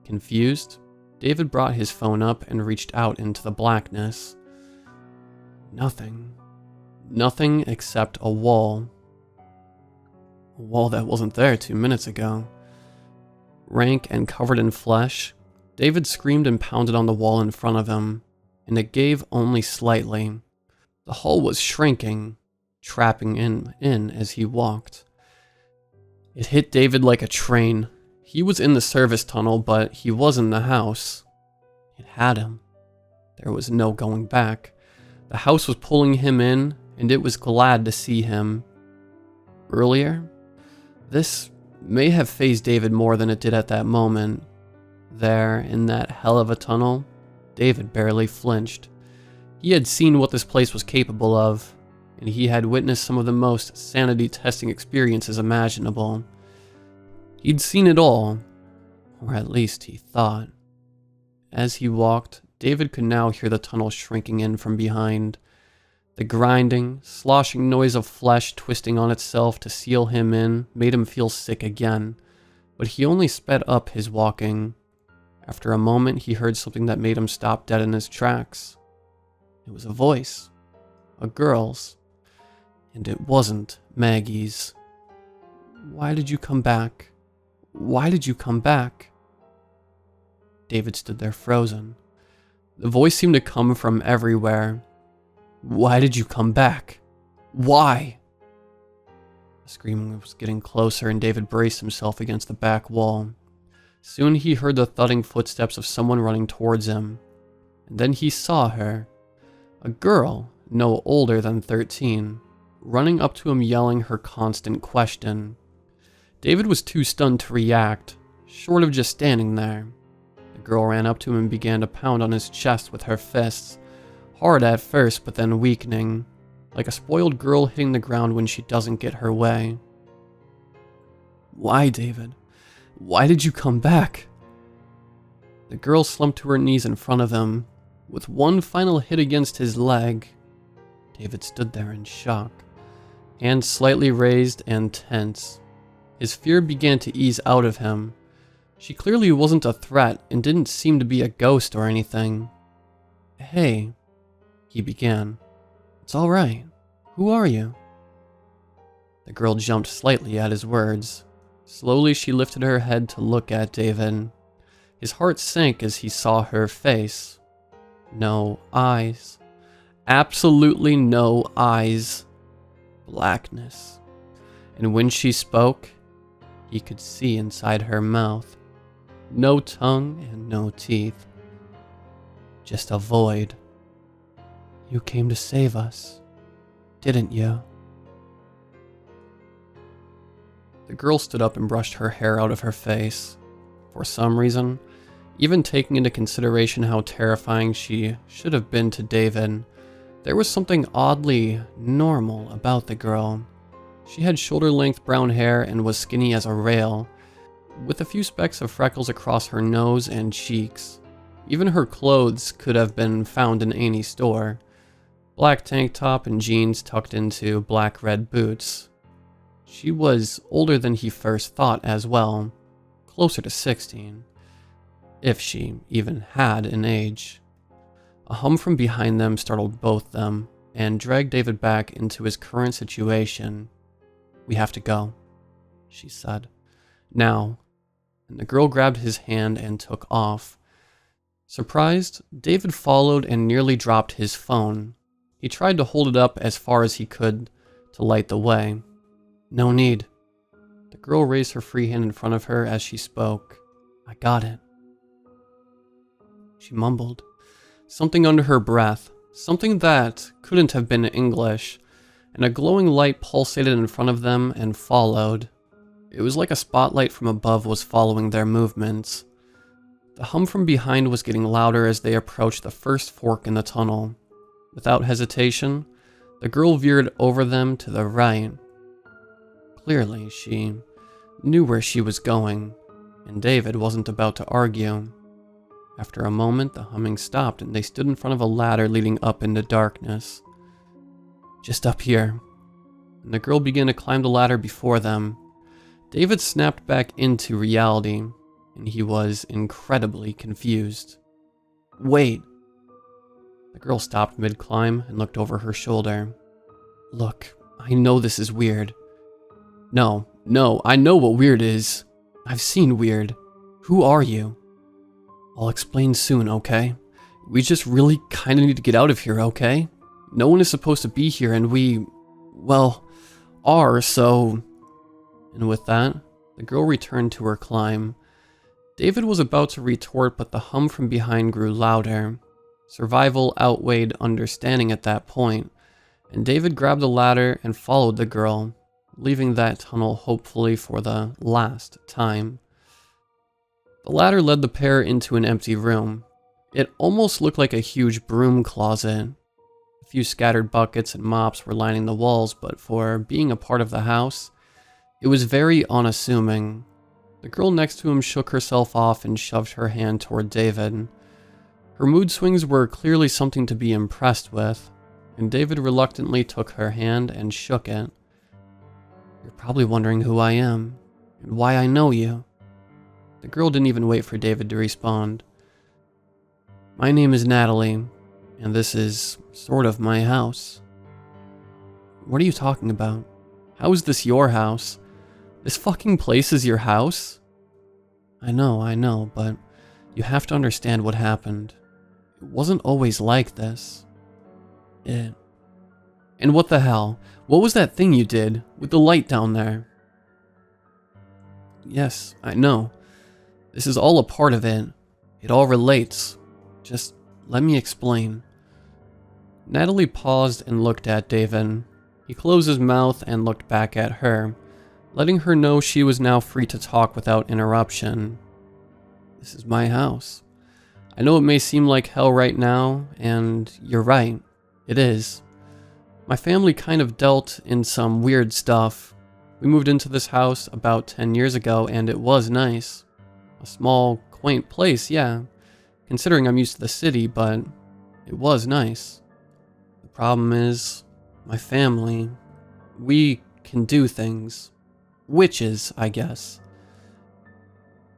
Confused, David brought his phone up and reached out into the blackness. Nothing. Nothing except a wall. A wall that wasn't there 2 minutes ago. Rank and covered in flesh, David screamed and pounded on the wall in front of him, and it gave only slightly. The hull was shrinking, trapping him in as he walked. It hit David like a train. He was in the service tunnel, but he was in the house. It had him. There was no going back. The house was pulling him in, and it was glad to see him. Earlier, this may have fazed David more than it did at that moment. There, in that hell of a tunnel, David barely flinched. He had seen what this place was capable of, and he had witnessed some of the most sanity-testing experiences imaginable. He'd seen it all, or at least he thought. As he walked, David could now hear the tunnel shrinking in from behind. The grinding, sloshing noise of flesh twisting on itself to seal him in made him feel sick again, but he only sped up his walking. After a moment, he heard something that made him stop dead in his tracks. It was a voice, a girl's, and it wasn't Maggie's. "Why did you come back? Why did you come back?" David stood there frozen. The voice seemed to come from everywhere. "Why did you come back? Why?" The screaming was getting closer, and David braced himself against the back wall. Soon he heard the thudding footsteps of someone running towards him. And then he saw her. A girl, no older than 13, running up to him yelling her constant question. David was too stunned to react, short of just standing there. The girl ran up to him and began to pound on his chest with her fists, hard at first but then weakening, like a spoiled girl hitting the ground when she doesn't get her way. "Why, David? Why did you come back?" The girl slumped to her knees in front of him, with one final hit against his leg. David stood there in shock, hands slightly raised and tense. His fear began to ease out of him. She clearly wasn't a threat and didn't seem to be a ghost or anything. "Hey," he began. "It's all right. Who are you?" The girl jumped slightly at his words. Slowly she lifted her head to look at David. His heart sank as he saw her face. No eyes. Absolutely no eyes. Blackness. And when she spoke, he could see inside her mouth. No tongue and no teeth. Just a void. "You came to save us, didn't you?" The girl stood up and brushed her hair out of her face. For some reason, even taking into consideration how terrifying she should have been to David, there was something oddly normal about the girl. She had shoulder-length brown hair and was skinny as a rail, with a few specks of freckles across her nose and cheeks. Even her clothes could have been found in any store. Black tank top and jeans tucked into black-red boots. She was older than he first thought as well, closer to 16, if she even had an age. A hum from behind them startled both them and dragged David back into his current situation. "We have to go," she said. "Now." And the girl grabbed his hand and took off. Surprised, David followed and nearly dropped his phone. He tried to hold it up as far as he could to light the way. "No need." The girl raised her free hand in front of her as she spoke. "I got it." She mumbled something under her breath, something that couldn't have been English, and a glowing light pulsated in front of them and followed. It was like a spotlight from above was following their movements. The hum from behind was getting louder as they approached the first fork in the tunnel. Without hesitation, the girl veered over them to the right. Clearly, she knew where she was going, and David wasn't about to argue. After a moment, the humming stopped and they stood in front of a ladder leading up into darkness. "Just up here." And the girl began to climb the ladder before them. David snapped back into reality, and he was incredibly confused. "Wait." The girl stopped mid-climb and looked over her shoulder. "Look, I know this is weird." No, I know what weird is. I've seen weird. Who are you?" "I'll explain soon, okay? We just really kinda need to get out of here, okay? No one is supposed to be here and we, well, are, so..." And with that, the girl returned to her climb. David was about to retort, but the hum from behind grew louder. Survival outweighed understanding at that point, and David grabbed the ladder and followed the girl, leaving that tunnel hopefully for the last time. The ladder led the pair into an empty room. It almost looked like a huge broom closet. A few scattered buckets and mops were lining the walls, but for being a part of the house, it was very unassuming. The girl next to him shook herself off and shoved her hand toward David. Her mood swings were clearly something to be impressed with, and David reluctantly took her hand and shook it. "You're probably wondering who I am, and why I know you." The girl didn't even wait for David to respond. "My name is Natalie, and this is sort of my house." "What are you talking about? How is this your house? This fucking place is your house?" I know, but You have to understand what happened. It wasn't always like this. And what the hell? What was that thing you did with the light down there? Yes, I know. This is all a part of it. It all relates. Just let me explain. Natalie paused and looked at David. He closed his mouth and looked back at her, letting her know she was now free to talk without interruption. This is my house. I know it may seem like hell right now, and you're right. It is. My family kind of dealt in some weird stuff. We moved into this house about 10 years ago, and it was nice. A small, quaint place, yeah, considering I'm used to the city, but it was nice. The problem is, my family, we can do things. Witches, I guess.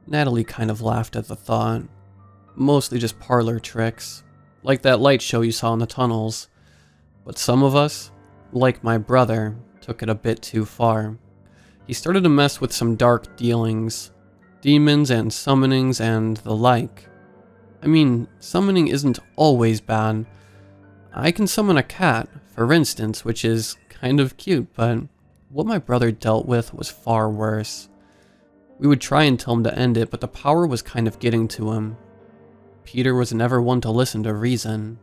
Natalie kind of laughed at the thought. Mostly just parlor tricks, like that light show you saw in the tunnels. But some of us, like my brother, took it a bit too far. He started to mess with some dark dealings, demons and summonings and the like. I mean, summoning isn't always bad. I can summon a cat, for instance, which is kind of cute, but what my brother dealt with was far worse. We would try and tell him to end it, but the power was kind of getting to him. Peter was never one to listen to reason.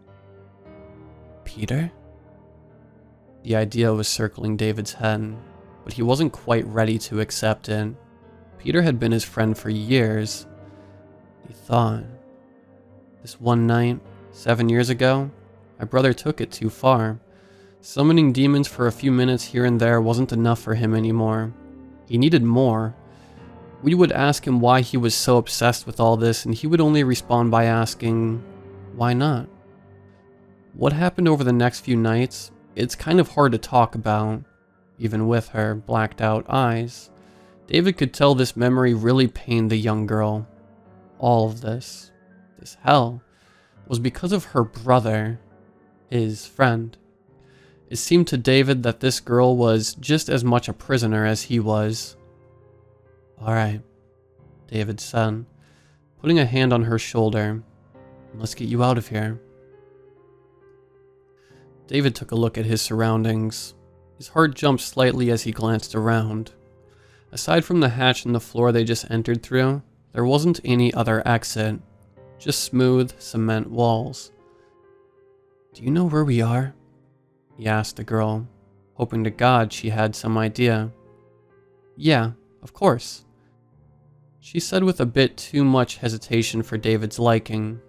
Peter? The idea was circling David's head, but he wasn't quite ready to accept it. Peter had been his friend for years. He thought. This one night, 7 years ago, my brother took it too far. Summoning demons for a few minutes here and there wasn't enough for him anymore. He needed more. We would ask him why he was so obsessed with all this, and he would only respond by asking, why not? What happened over the next few nights, it's kind of hard to talk about, even with her blacked out eyes. David could tell this memory really pained the young girl. All of this hell, was because of her brother, his friend. It seemed to David that this girl was just as much a prisoner as he was. Alright, David said, putting a hand on her shoulder. Let's get you out of here. David took a look at his surroundings. His heart jumped slightly as he glanced around. Aside from the hatch in the floor they just entered through, there wasn't any other exit, just smooth cement walls. Do you know where we are? He asked the girl, hoping to God she had some idea. Yeah, of course. She said with a bit too much hesitation for David's liking.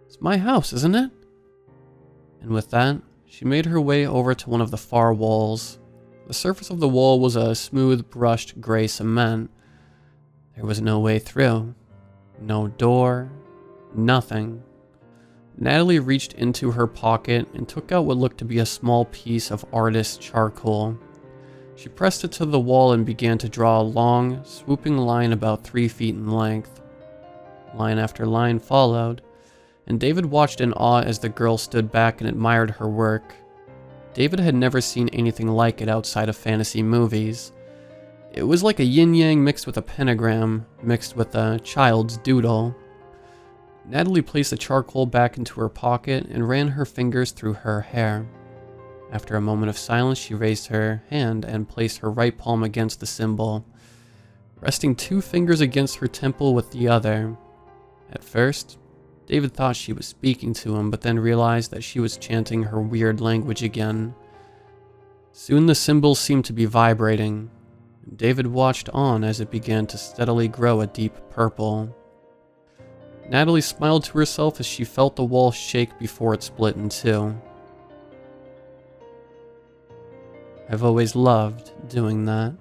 It's my house, isn't it? And with that, she made her way over to one of the far walls. The surface of the wall was a smooth brushed gray cement. There was no way through. No door. Nothing. Natalie reached into her pocket and took out what looked to be a small piece of artist's charcoal. She pressed it to the wall and began to draw a long, swooping line about 3 feet in length. Line after line followed, and David watched in awe as the girl stood back and admired her work. David had never seen anything like it outside of fantasy movies. It was like a yin-yang mixed with a pentagram, mixed with a child's doodle. Natalie placed the charcoal back into her pocket and ran her fingers through her hair. After a moment of silence, she raised her hand and placed her right palm against the symbol, resting 2 fingers against her temple with the other. At first, David thought she was speaking to him, but then realized that she was chanting her weird language again. Soon the symbol seemed to be vibrating. David watched on as it began to steadily grow a deep purple. Natalie smiled to herself as she felt the wall shake before it split in 2. I've always loved doing that.